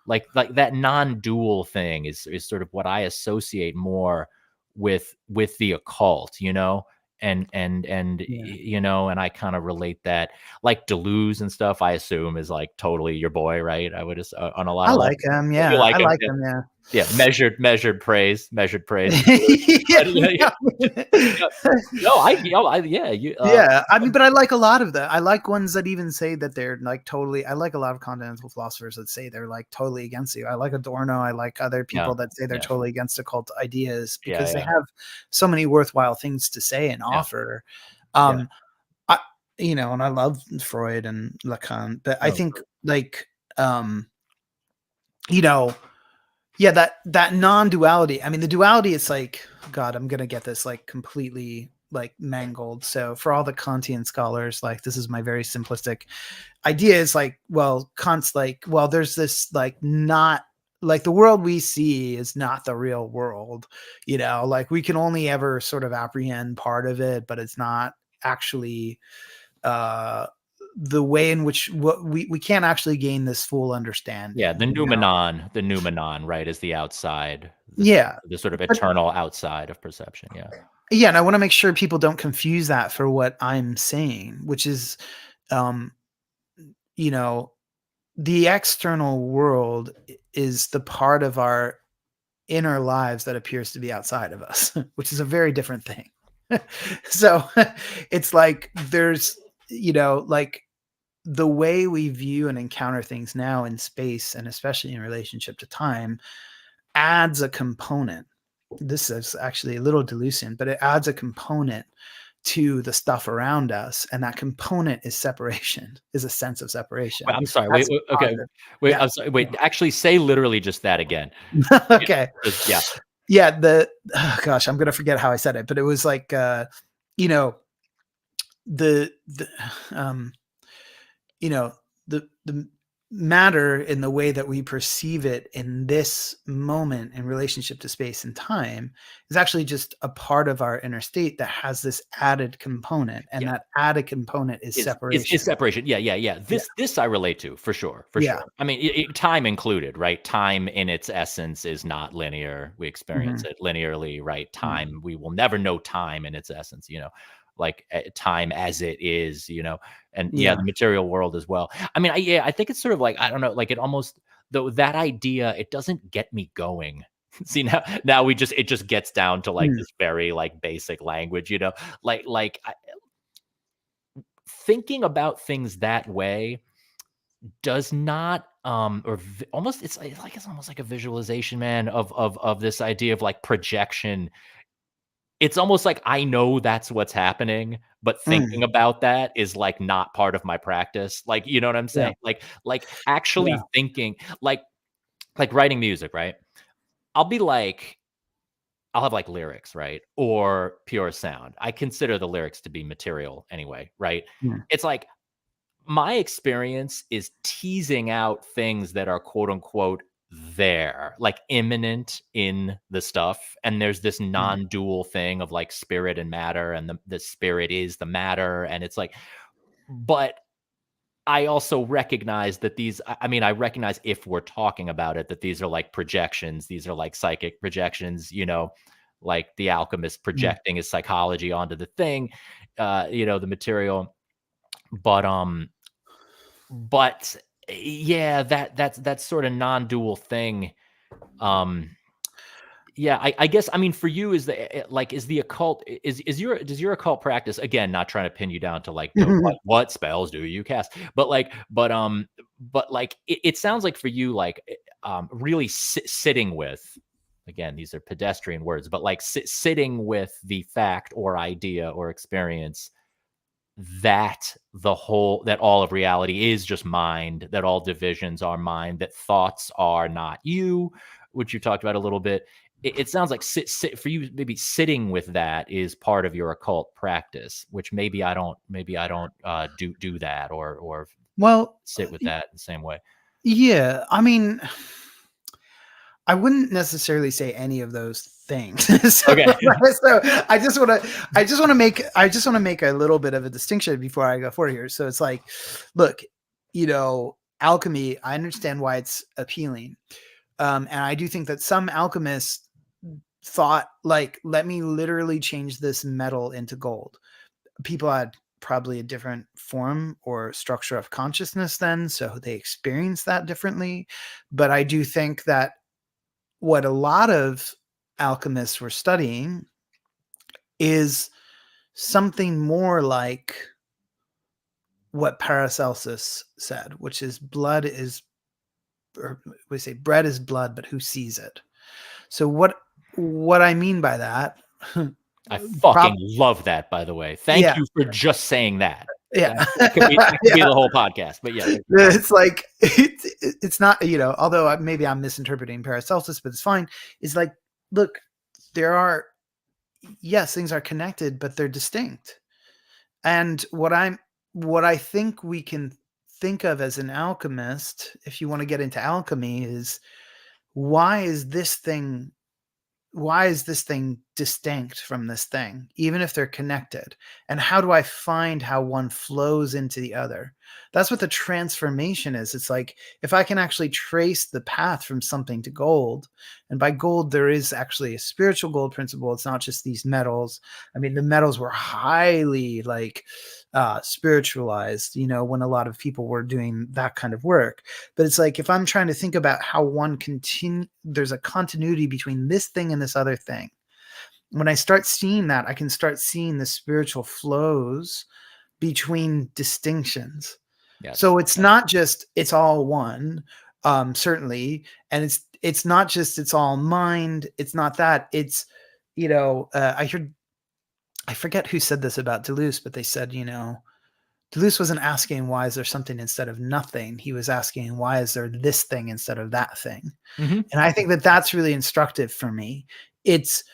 like that non-dual thing is sort of what I associate more with the occult, and and I kind of relate that, like Deleuze and stuff, I assume is like totally your boy, right? I would just on a lot I of like him. Yeah. you like I him? like him. Yeah. Yeah, measured praise. But, I mean, but I like a lot of that. I like ones that even say that they're like totally. I like a lot of continental philosophers that say they're like totally against you. I like Adorno. I like other people that say they're totally against occult ideas because they have so many worthwhile things to say and offer. And I love Freud and Lacan, but I think like, that non-duality. I mean, the duality is like, God, I'm gonna get this like completely like mangled. So for all the Kantian scholars, like, this is my very simplistic idea. Is like, well, Kant's like, well, there's this like, not like the world we see is not the real world, like we can only ever sort of apprehend part of it, but it's not actually the way in which we can't actually gain this full understanding. Yeah, the noumenon, right, is the outside. The sort of eternal outside of perception. Yeah, and I want to make sure people don't confuse that for what I'm saying, which is, the external world is the part of our inner lives that appears to be outside of us, which is a very different thing. So it's like there's, like the way we view and encounter things now in space, and especially in relationship to time, adds a component. This is actually a little delusion, but it adds a component to the stuff around us, and that component is separation, is a sense of separation. Wait, I'm sorry. That's Okay. positive. Wait, Yeah. I'm sorry. Wait, actually say literally just that again. Okay. Yeah. Yeah. Gosh, I'm going to forget how I said it, but it was like, you know, the the matter in the way that we perceive it in this moment in relationship to space and time is actually just a part of our inner state that has this added component, and that added component is separation. Is separation. Yeah. This I relate to for sure. Yeah. Sure. I mean, time included, right? Time in its essence is not linear. We experience it linearly, right? Time, we will never know time in its essence, like time as it is, and the material world as well. I mean, I think it's sort of like, I don't know, like it almost, though, that idea, it doesn't get me going. See, now it just gets down to like this very like basic language, thinking about things that way does not almost, it's almost like a visualization, man, of this idea of like projection. It's almost like I know that's what's happening, but thinking about that is like not part of my practice. Like, you know what I'm saying? Like actually thinking, like writing music, right? I'll have like lyrics, right? Or pure sound. I consider the lyrics to be material anyway, right? It's like my experience is teasing out things that are quote unquote there, like imminent in the stuff. And there's this non-dual thing of like spirit and matter, and the spirit is the matter. And it's like, but I also recognize that I recognize, if we're talking about it, that these are like projections. These are like psychic projections, like the alchemist projecting his psychology onto the thing, the material. But yeah, that's sort of non-dual thing. Yeah, I guess, I mean, for you, is the occult, does your occult practice, again, not trying to pin you down to like what spells do you cast, but it sounds like for you, like really sitting with, again, these are pedestrian words, but like sitting with the fact or idea or experience that that all of reality is just mind, that all divisions are mind, that thoughts are not you, which you talked about a little bit. It sounds like for you, maybe sitting with that is part of your occult practice, which maybe I don't do that or sit with that the same way. Yeah, I mean, I wouldn't necessarily say any of those things. So I just want to make a little bit of a distinction before I go forward here. So it's like, look, alchemy, I understand why it's appealing. And I do think that some alchemists thought, like, let me literally change this metal into gold. People had probably a different form or structure of consciousness then, so they experienced that differently. But I do think that what a lot of alchemists were studying is something more like what Paracelsus said, which is bread is blood, but who sees it? So what I mean by that, I fucking love that, by the way. Thank you for just saying that. Yeah. That could be the whole podcast, but yeah. It's like, it's not, although maybe I'm misinterpreting Paracelsus, but it's fine. It's like, look, things are connected, but they're distinct. And what I think we can think of as an alchemist, if you want to get into alchemy, is why is this thing distinct from this thing, even if they're connected? And how do I find how one flows into the other? That's what the transformation is. It's like, if I can actually trace the path from something to gold, and by gold, there is actually a spiritual gold principle. It's not just these metals. I mean, the metals were highly spiritualized, you know, when a lot of people were doing that kind of work. But it's like, if I'm trying to think about how there's a continuity between this thing and this other thing. When I start seeing that, I can start seeing the spiritual flows between distinctions. Yes. So it's not just it's all one, certainly, and it's not just it's all mind. It's not that. It's, you know, I forget who said this about Deleuze, but they said, you know, Deleuze wasn't asking why is there something instead of nothing. He was asking why is there this thing instead of that thing. Mm-hmm. And I think that that's really instructive for me. It's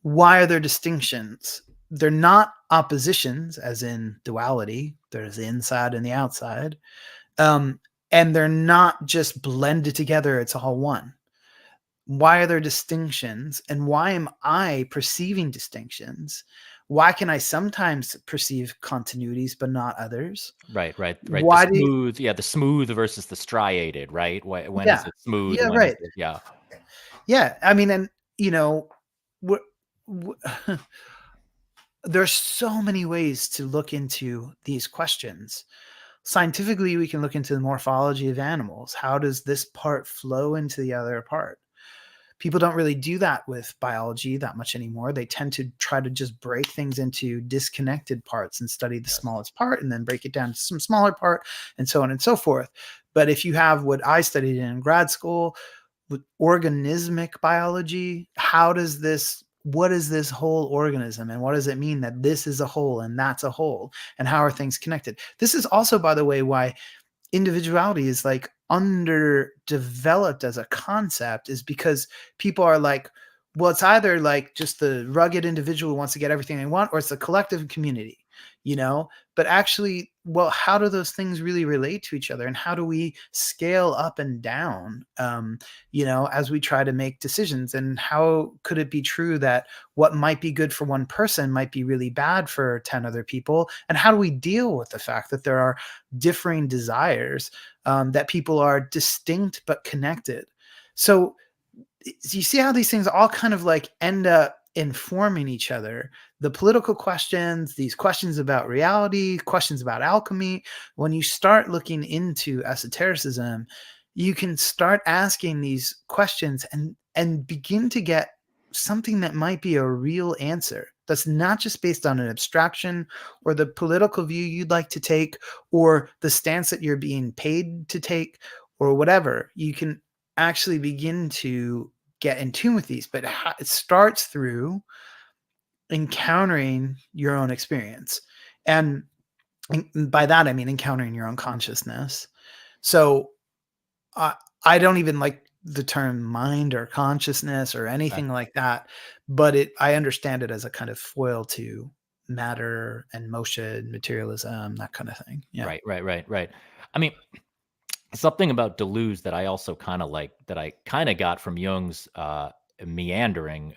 why are there distinctions? They're not oppositions, as in duality. There's the inside and the outside. And they're not just blended together. It's all one. Why are there distinctions? And why am I perceiving distinctions? Why can I sometimes perceive continuities but not others? Right. Why The smooth, the smooth versus the striated, right? When Yeah. is it smooth? Yeah, When right. is it, Yeah. I mean, and you know, there's so many ways to look into these questions. Scientifically, we can look into the morphology of animals. How does this part flow into the other part? People don't really do that with biology that much anymore. They tend to try to just break things into disconnected parts and study the smallest part and then break it down to some smaller part and so on and so forth. But if you have what I studied in grad school with organismic biology, what is this whole organism and what does it mean that this is a whole and that's a whole, and how are things connected? This is also, by the way, why individuality is like underdeveloped as a concept, is because people are like, well, it's either like just the rugged individual who wants to get everything they want, or it's the collective community, you know. But actually, well, how do those things really relate to each other, and how do we scale up and down, you know, as we try to make decisions? And how could it be true that what might be good for one person might be really bad for 10 other people? And how do we deal with the fact that there are differing desires, that people are distinct but connected? So you see how these things all kind of like end up informing each other. The political questions, these questions about reality, questions about alchemy. When you start looking into esotericism, you can start asking these questions and begin to get something that might be a real answer. That's not just based on an abstraction or the political view you'd like to take or the stance that you're being paid to take or whatever. You can actually begin to get in tune with these, but it starts through encountering your own experience. And by that, I mean encountering your own consciousness. So I don't even like the term mind or consciousness or anything like that, but I understand it as a kind of foil to matter and motion, materialism, that kind of thing. Yeah. Right. I mean, something about Deleuze that I also kind of like, that I kind of got from Jung's meandering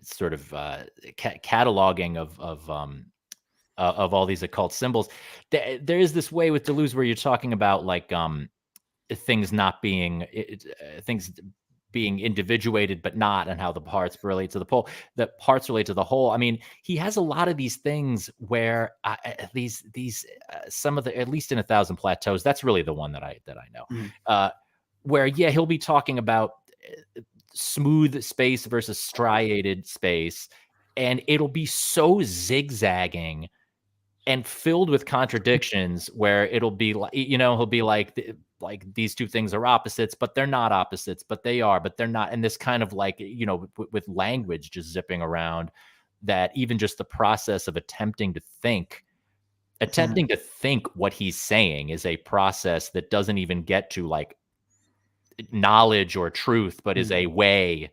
sort of cataloging of all these occult symbols. There is this way with Deleuze where you're talking about like things not being things being individuated but not, and how the parts relate to the parts relate to the whole. I mean, he has a lot of these things where these some of the, at least in 1,000 Plateaus, that's really the one that I know, where he'll be talking about smooth space versus striated space, and it'll be so zigzagging and filled with contradictions, where it'll be like, he'll be like these two things are opposites, but they're not opposites, but they are, but they're not. And this kind of like, with language just zipping around, that even just the process of attempting to think what he's saying is a process that doesn't even get to like knowledge or truth, but is a way.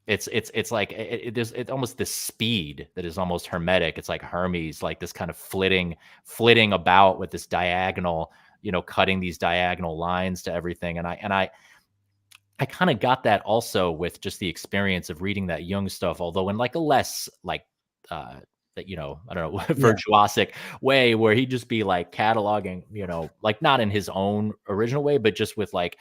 It's like there's almost this speed that is almost hermetic. It's like Hermes, like this kind of flitting about with this diagonal, cutting these diagonal lines to everything. And I kind of got that also with just the experience of reading that Jung stuff, although in like a less like that, I don't know, virtuosic way, where he'd just be like cataloging, like not in his own original way, but just with like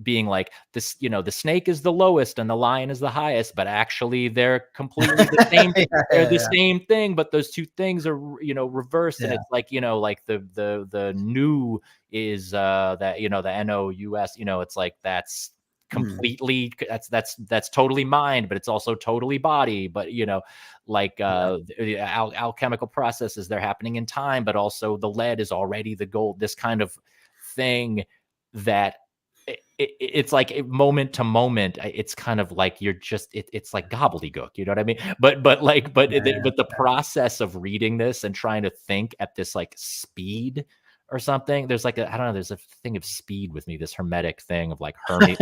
being like this, the snake is the lowest and the lion is the highest, but actually they're completely the same. They're the same thing, but those two things are, reversed. And it's like, like the new is that, the NOUS, it's like, that's completely, that's totally mind, but it's also totally body. But, like alchemical processes, they're happening in time, but also the lead is already the gold, this kind of thing that it's like moment to moment. It's kind of like you're just it's like gobbledygook, you know what I mean? But the process of reading this and trying to think at this like speed or something. There's like I don't know. There's a thing of speed with me. This hermetic thing of like Hermes,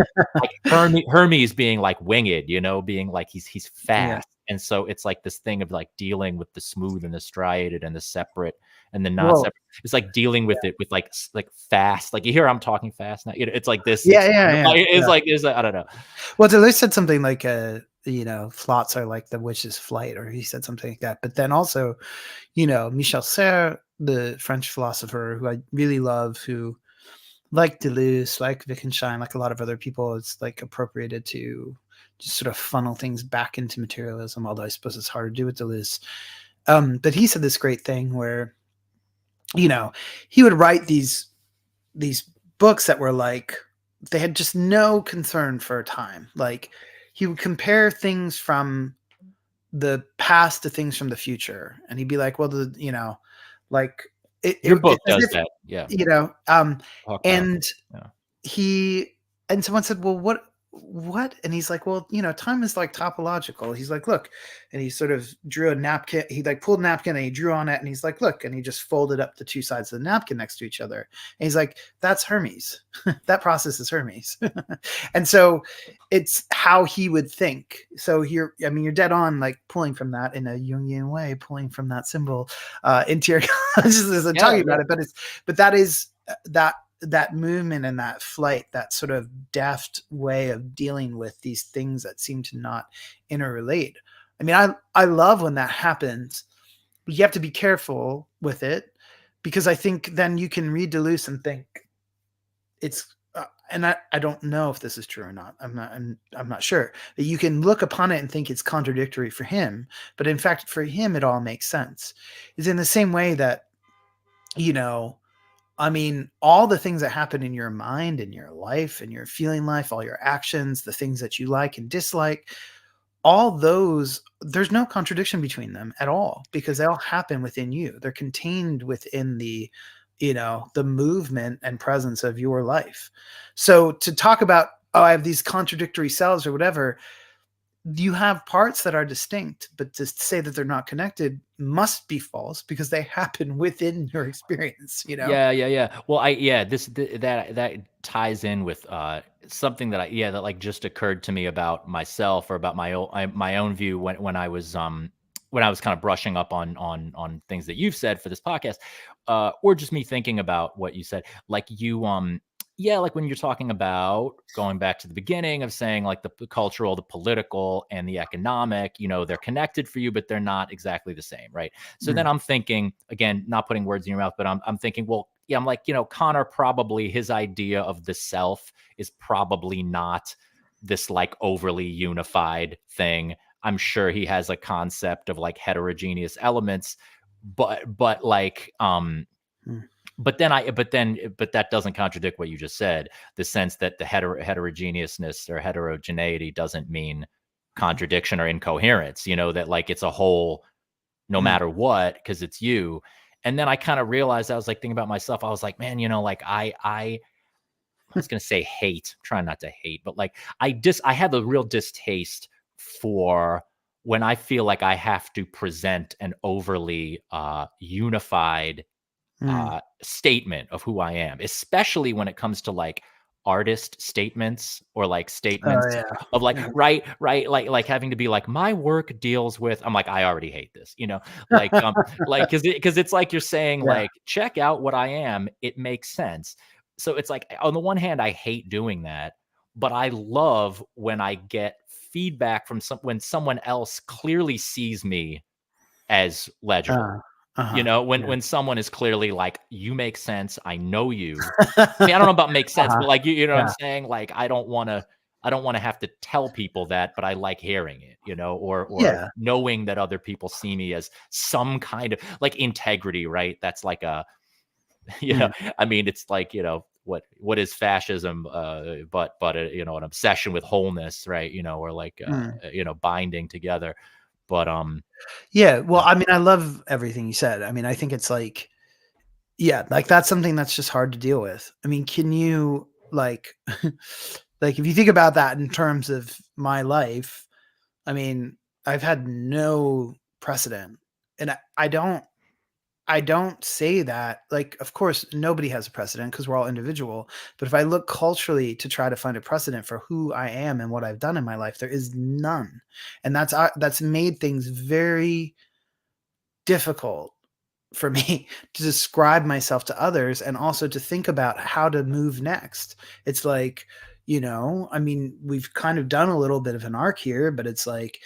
Hermes being like winged, being like he's fast. And so it's like this thing of like dealing with the smooth and the striated and the separate and the non-separate. It's like dealing with it with like fast. Like you hear I'm talking fast now. It's like this. It's like I don't know. Well, Deleuze said something like thoughts are like the witch's flight, or he said something like that. But then also, Michel Serres, the French philosopher who I really love, who like Deleuze, like Wittgenstein, like a lot of other people, it's like appropriated to just sort of funnel things back into materialism, although I suppose it's hard to do with Deleuze. But he said this great thing where, he would write these books that were like, they had just no concern for time. Like he would compare things from the past to things from the future. And he'd be like, well, your book does that. Yeah. And someone said, well, what? And he's like, well, time is like topological. He's like, look, and he sort of drew a napkin. He like pulled a napkin and he drew on it, and he's like, look, and he just folded up the two sides of the napkin next to each other. And he's like, that's Hermes. That process is Hermes. And so it's how he would think. So you're dead on, like pulling from that in a Jungian way, pulling from that symbol into your consciousness and talking about it. But that is that movement and that flight, that sort of deft way of dealing with these things that seem to not interrelate. I mean, I love when that happens, but you have to be careful with it, because I think then you can read Deleuze and think it's, and I don't know if this is true or not. I'm not sure. That you can look upon it and think it's contradictory for him, but in fact, for him, it all makes sense. It's in the same way that, all the things that happen in your mind, in your life, in your feeling life, all your actions, the things that you like and dislike, all those, there's no contradiction between them at all, because they all happen within you. They're contained within the movement and presence of your life. So to talk about, I have these contradictory selves or whatever, you have parts that are distinct, but to say that they're not connected must be false, because they happen within your experience, Yeah. Well, that ties in with something that that like just occurred to me about myself, or about my own view when I was kind of brushing up on things that you've said for this podcast, or just me thinking about what you said, like you like when you're talking about going back to the beginning of saying like the cultural, the political, and the economic, they're connected for you, but they're not exactly the same, right? So then I'm thinking, again, not putting words in your mouth, but I'm thinking, well, I'm like, Conner, probably his idea of the self is probably not this like overly unified thing. I'm sure he has a concept of like heterogeneous elements, but like, but that doesn't contradict what you just said. The sense that the heterogeneousness or heterogeneity doesn't mean contradiction or incoherence, that like it's a whole no matter what, because it's you. And then I kind of realized, I was like thinking about myself. I was like, man, like I was going to say hate, trying not to hate, but like I have a real distaste for when I feel like I have to present an overly unified statement of who I am, especially when it comes to like artist statements, or like statements of like, right. Like having to be like, my work deals with, I'm like, I already hate this, like, like, cause it's like, you're saying like, check out what I am. It makes sense. So it's like, on the one hand, I hate doing that, but I love when I get feedback from when someone else clearly sees me as legible. You know, when someone is clearly like, you make sense, I know you. I mean, I don't know about make sense, but like you know what I'm saying? Like I don't want to have to tell people that, but I like hearing it, you know, or knowing that other people see me as some kind of like integrity, right? That's like a I mean, it's like, you know, what is fascism, but you know, an obsession with wholeness, right? You know, or like you know, binding together. But well, I mean, I love everything you said. I mean, I think it's like, like that's something that's just hard to deal with. I mean, can you like like if you think about that in terms of my life, I mean, I've had no precedent, and I don't say that, like, of course, nobody has a precedent because we're all individual. But if I look culturally to try to find a precedent for who I am and what I've done in my life, there is none. And that's made things very difficult for me to describe myself to others and also to think about how to move next. It's like, you know, I mean, we've kind of done a little bit of an arc here, but it's like,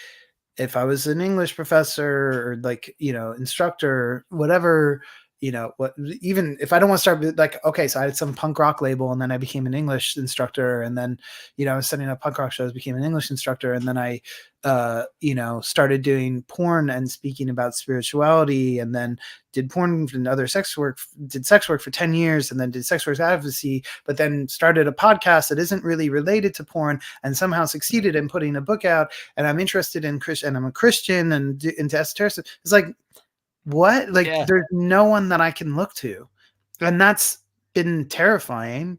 if I was an English professor or like, you know, instructor, whatever, you know, what, even if I don't want to start with like, okay, so I had some punk rock label and then I became an English instructor. And then, you know, I was setting up punk rock shows, became an English instructor. And then I, you know, started doing porn and speaking about spirituality, and then did porn and other sex work, did sex work for 10 years, and then did sex work advocacy, but then started a podcast that isn't really related to porn and somehow succeeded in putting a book out. And I'm interested in Christian, and I'm a Christian and into esotericism. It's like, what? Like, there's no one that I can look to. And that's been terrifying.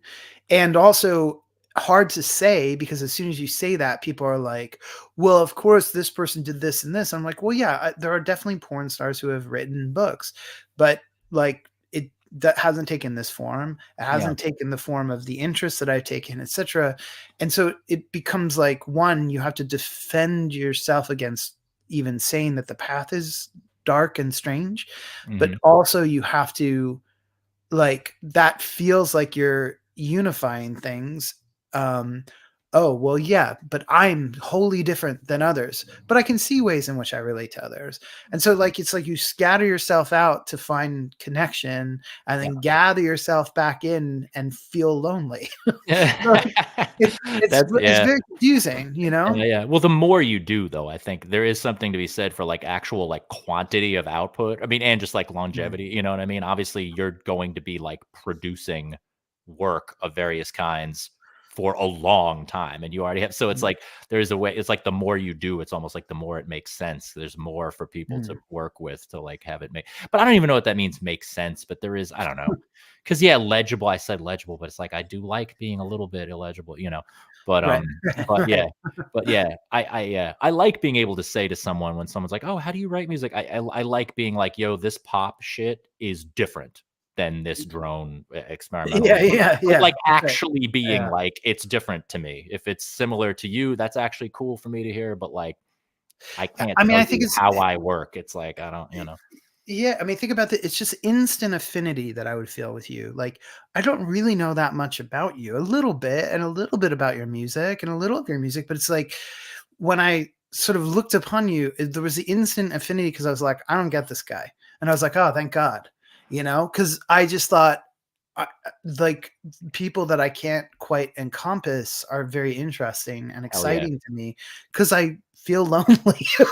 And also hard to say, because as soon as you say that, people are like, well, of course this person did this and this. I'm like, well, yeah, there are definitely porn stars who have written books, but like that hasn't taken this form. It hasn't taken the form of the interest that I've taken, etc. And so it becomes like, one, you have to defend yourself against even saying that the path is dark and strange, but also you have to, like, that feels like you're unifying things. Oh, well, yeah, but I'm wholly different than others, but I can see ways in which I relate to others. And so like, it's like you scatter yourself out to find connection and then gather yourself back in and feel lonely. It's very confusing, you know? Yeah. Well, the more you do, though, I think there is something to be said for like actual like quantity of output. I mean, and just like longevity, you know what I mean? Obviously, you're going to be like producing work of various kinds for a long time, and you already have, so it's like there's a way, it's like the more you do, it's almost like the more it makes sense. There's more for people to work with to like have it make, but I don't even know what that means, make sense, but there is, I don't know, because legible, I said legible, but it's like I do like being a little bit illegible, you know. But I like being able to say to someone when someone's like, oh, how do you write music, I like being like, yo, this pop shit is different than this drone experimental. Like actually being like, it's different to me. If it's similar to you, that's actually cool for me to hear, but like, I can't, I mean, I think it's how I work. It's like, I don't, you know. Yeah, I mean, think about that. It's just instant affinity that I would feel with you. Like, I don't really know that much about you, a little bit, and a little bit about your music and a little of your music, but it's like when I sort of looked upon you, there was the instant affinity because I was like, I don't get this guy. And I was like, oh, thank God. You know, because I just thought, like, people that I can't quite encompass are very interesting and exciting to me because I feel lonely. So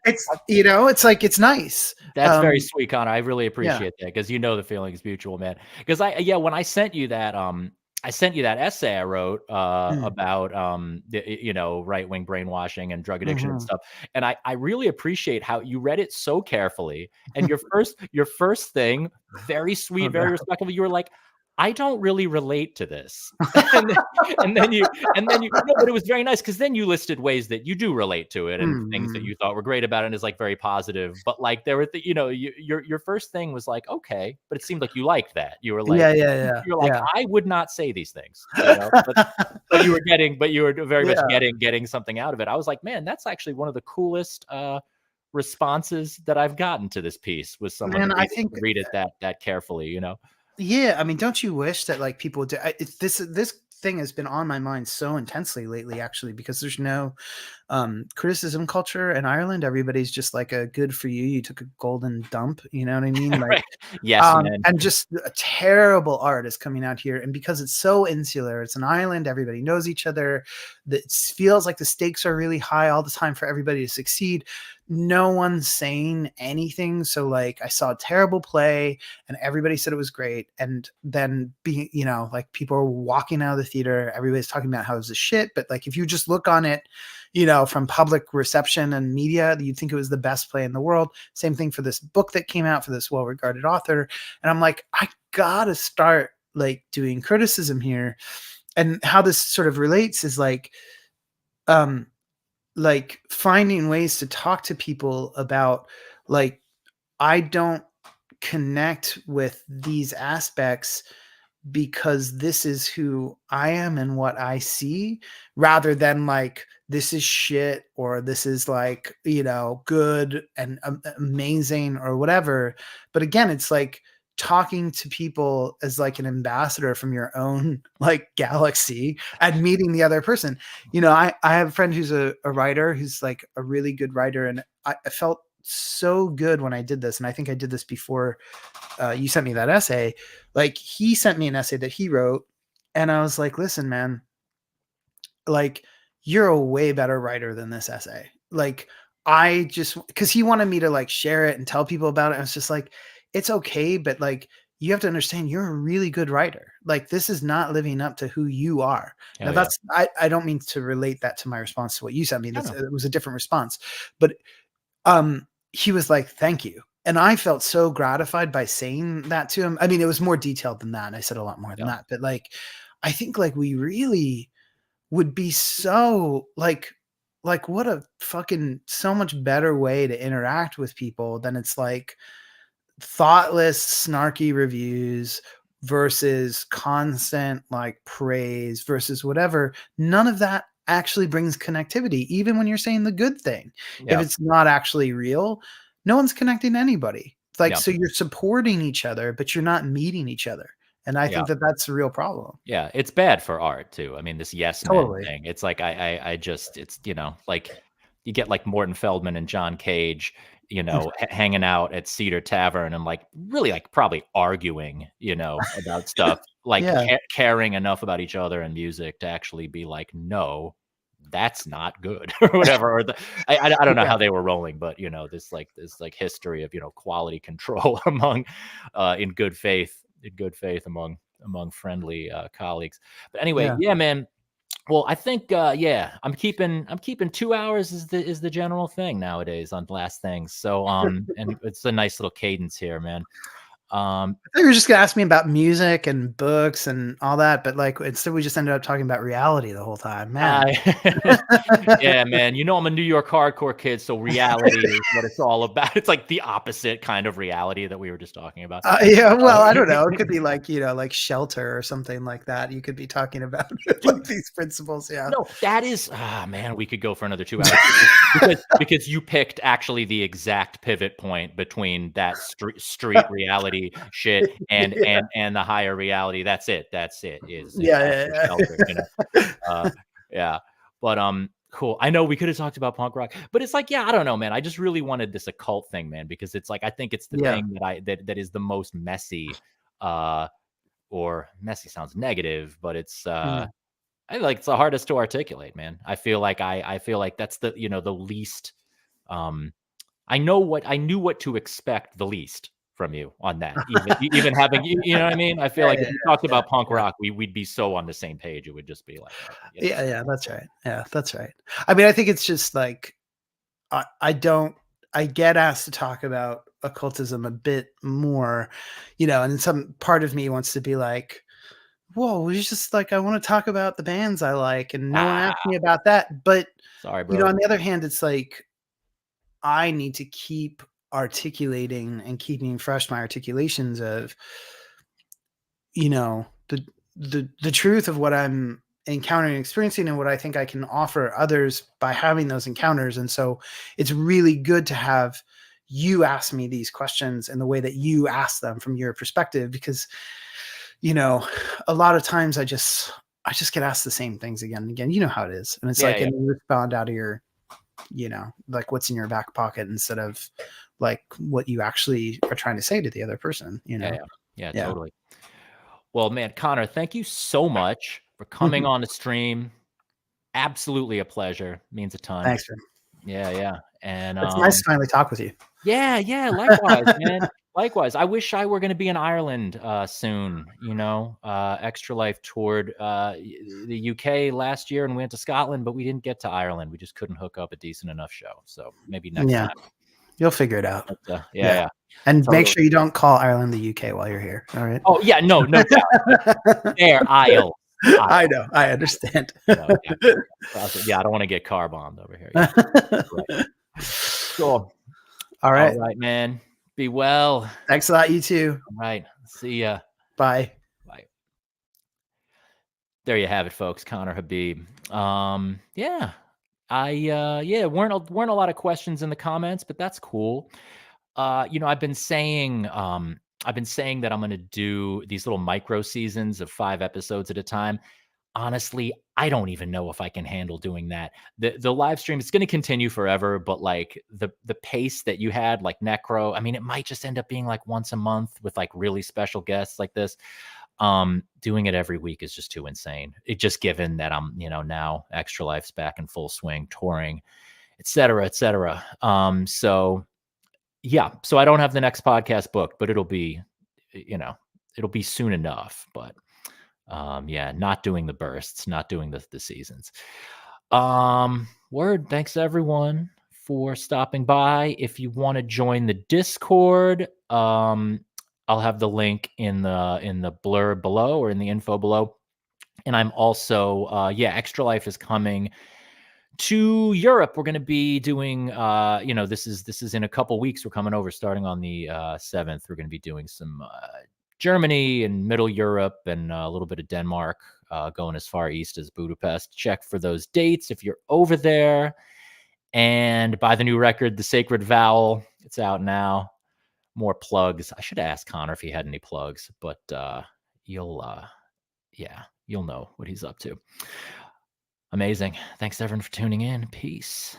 it's, you know, it's like, it's nice. That's very sweet, Connor. I really appreciate that, because you know the feeling is mutual, man. Because when I sent you that essay I wrote about you know, right-wing brainwashing and drug addiction and stuff, and I really appreciate how you read it so carefully, and your first thing, very sweet, very respectful, you were like, I don't really relate to this. and then you no, but it was very nice, because then you listed ways that you do relate to it and things that you thought were great about it, and is like very positive. But like there were you know, your first thing was like, okay, but it seemed like you liked that. You were like, you're like, I would not say these things, you know? but you were very much getting something out of it. I was like, man, that's actually one of the coolest responses that I've gotten to this piece, was someone to read it that carefully, you know. Yeah, I mean, don't you wish that like people would do this thing has been on my mind so intensely lately, actually, because there's no criticism culture in Ireland. Everybody's just like a good for you. You took a golden dump. You know what I mean? Like, Right. Yes, man. and just a terrible art is coming out here. And because it's so insular, it's an island, everybody knows each other. It feels like the stakes are really high all the time for everybody to succeed. No one's saying anything. So like I saw a terrible play and everybody said it was great. And then being, you know, like people are walking out of the theater, everybody's talking about how it was a shit. But like if you just look on it, you know, from public reception and media, you'd think it was the best play in the world. Same thing for this book that came out for this well-regarded author. And I'm like, I gotta start like doing criticism here. And how this sort of relates is like finding ways to talk to people about like, I don't connect with these aspects because this is who I am and what I see, rather than like, this is shit, or this is like, you know, good and amazing or whatever. But again, it's like talking to people as like an ambassador from your own like galaxy and meeting the other person. You know, I have a friend who's a writer who's like a really good writer. And I felt so good when I did this. And I think I did this before you sent me that essay. Like he sent me an essay that he wrote. And I was like, listen, man, like you're a way better writer than this essay. Like I just, cause he wanted me to like share it and tell people about it. I was just like, it's okay. But like, you have to understand you're a really good writer. Like this is not living up to who you are. Hell Now that's, I don't mean to relate that to my response to what you sent me. It was a different response, but he was like, thank you. And I felt so gratified by saying that to him. I mean, it was more detailed than that. I said a lot more than that, but like, I think like we really would be so like what a fucking so much better way to interact with people than it's like thoughtless, snarky reviews versus constant like praise versus whatever. None of that actually brings connectivity, even when you're saying the good thing. If it's not actually real, no one's connecting to anybody. It's like, so you're supporting each other, but you're not meeting each other. And I think that that's a real problem. Yeah, it's bad for art too. I mean, this yes man thing. It's like I just, it's, you know, like you get like Morton Feldman and John Cage, you know, hanging out at Cedar Tavern and like really like probably arguing, you know, about stuff, like caring enough about each other and music to actually be like, no, that's not good or whatever. Or I don't know how they were rolling, but you know, this history of, you know, quality control among in good faith among friendly colleagues. But anyway, yeah, man. Well, I think I'm keeping 2 hours is the general thing nowadays on Last Things. So and it's a nice little cadence here, man. I thought you were just gonna ask me about music and books and all that, but like instead we just ended up talking about reality the whole time, man. Yeah, man. You know I'm a New York hardcore kid, so reality is what it's all about. It's like the opposite kind of reality that we were just talking about. Yeah, well, I don't know. It could be like, you know, like Shelter or something like that. You could be talking about like these principles. Yeah. No, that is, man, we could go for another 2 hours because you picked actually the exact pivot point between that street reality shit and the higher reality. That's it. Is Shelter, you know? But cool. I know we could have talked about punk rock, but it's like, I don't know, man. I just really wanted this occult thing, man, because it's like I think it's the thing that is the most messy, or messy sounds negative, but it's I like it's the hardest to articulate, man. I feel like that's the, you know, the least I knew what to expect the least from you on that. Even having, you know what I mean? I feel like if you talked about punk rock, we'd be so on the same page. It would just be like, you know? Yeah, that's right. Yeah, that's right. I mean, I think it's just like I get asked to talk about occultism a bit more, you know, and some part of me wants to be like, whoa, it's just like I want to talk about the bands I like, and no one asked me about that. But sorry, bro. You know, on the other hand, it's like I need to keep articulating and keeping fresh my articulations of, you know, the truth of what I'm encountering and experiencing and what I think I can offer others by having those encounters. And so it's really good to have you ask me these questions in the way that you ask them from your perspective, because, you know, a lot of times I just I just get asked the same things again and again. You know how it is. And it's Yeah, like, yeah. and you respond out of your, you know, like what's in your back pocket instead of like what you actually are trying to say to the other person, you know? Yeah, Yeah. totally. Well, man, Conner, thank you so much for coming on the stream. Absolutely a pleasure. Means a ton. Thanks, man. Yeah. And It's nice to finally talk with you. yeah, likewise, man. Likewise. I wish I were going to be in Ireland soon, you know. Extra Life toured the UK last year and went to Scotland, but we didn't get to Ireland. We just couldn't hook up a decent enough show. So maybe next time. You'll figure it out. But, yeah. And Totally. make sure you don't call Ireland the UK while you're here. All right. Oh yeah, no doubt. There, Isle. I know. I understand. Yeah, I don't want to get car bombed over here. Yeah. Right. Cool. All right. All right, man. Be well. Thanks a lot. You too. All right. See ya. Bye. Bye. There you have it, folks. Conner Habib. Yeah. Weren't a lot of questions in the comments, but that's cool. You know, I've been saying that I'm going to do these little micro seasons of 5 episodes at a time. Honestly, I don't even know if I can handle doing that. The live stream is going to continue forever, but like the pace that you had, like Necro, I mean, it might just end up being like once a month with like really special guests like this. Doing it every week is just too insane. It just given that I'm, you know, now Extra Life's back in full swing, touring, et cetera, et cetera. So I don't have the next podcast booked, but it'll be, you know, it'll be soon enough. But not doing the bursts, not doing the seasons. Thanks everyone for stopping by. If you want to join the Discord, I'll have the link in the blurb below or in the info below. And I'm also Extra Life is coming to Europe. We're going to be doing this is in a couple weeks. We're coming over starting on the 7th. We're going to be doing some Germany and Middle Europe and a little bit of Denmark, going as far east as Budapest. Check for those dates if you're over there. And buy the new record, The Sacred Vowel. It's out now. More plugs. I should ask Conner if he had any plugs, but you'll know what he's up to. Amazing. Thanks everyone for tuning in. Peace.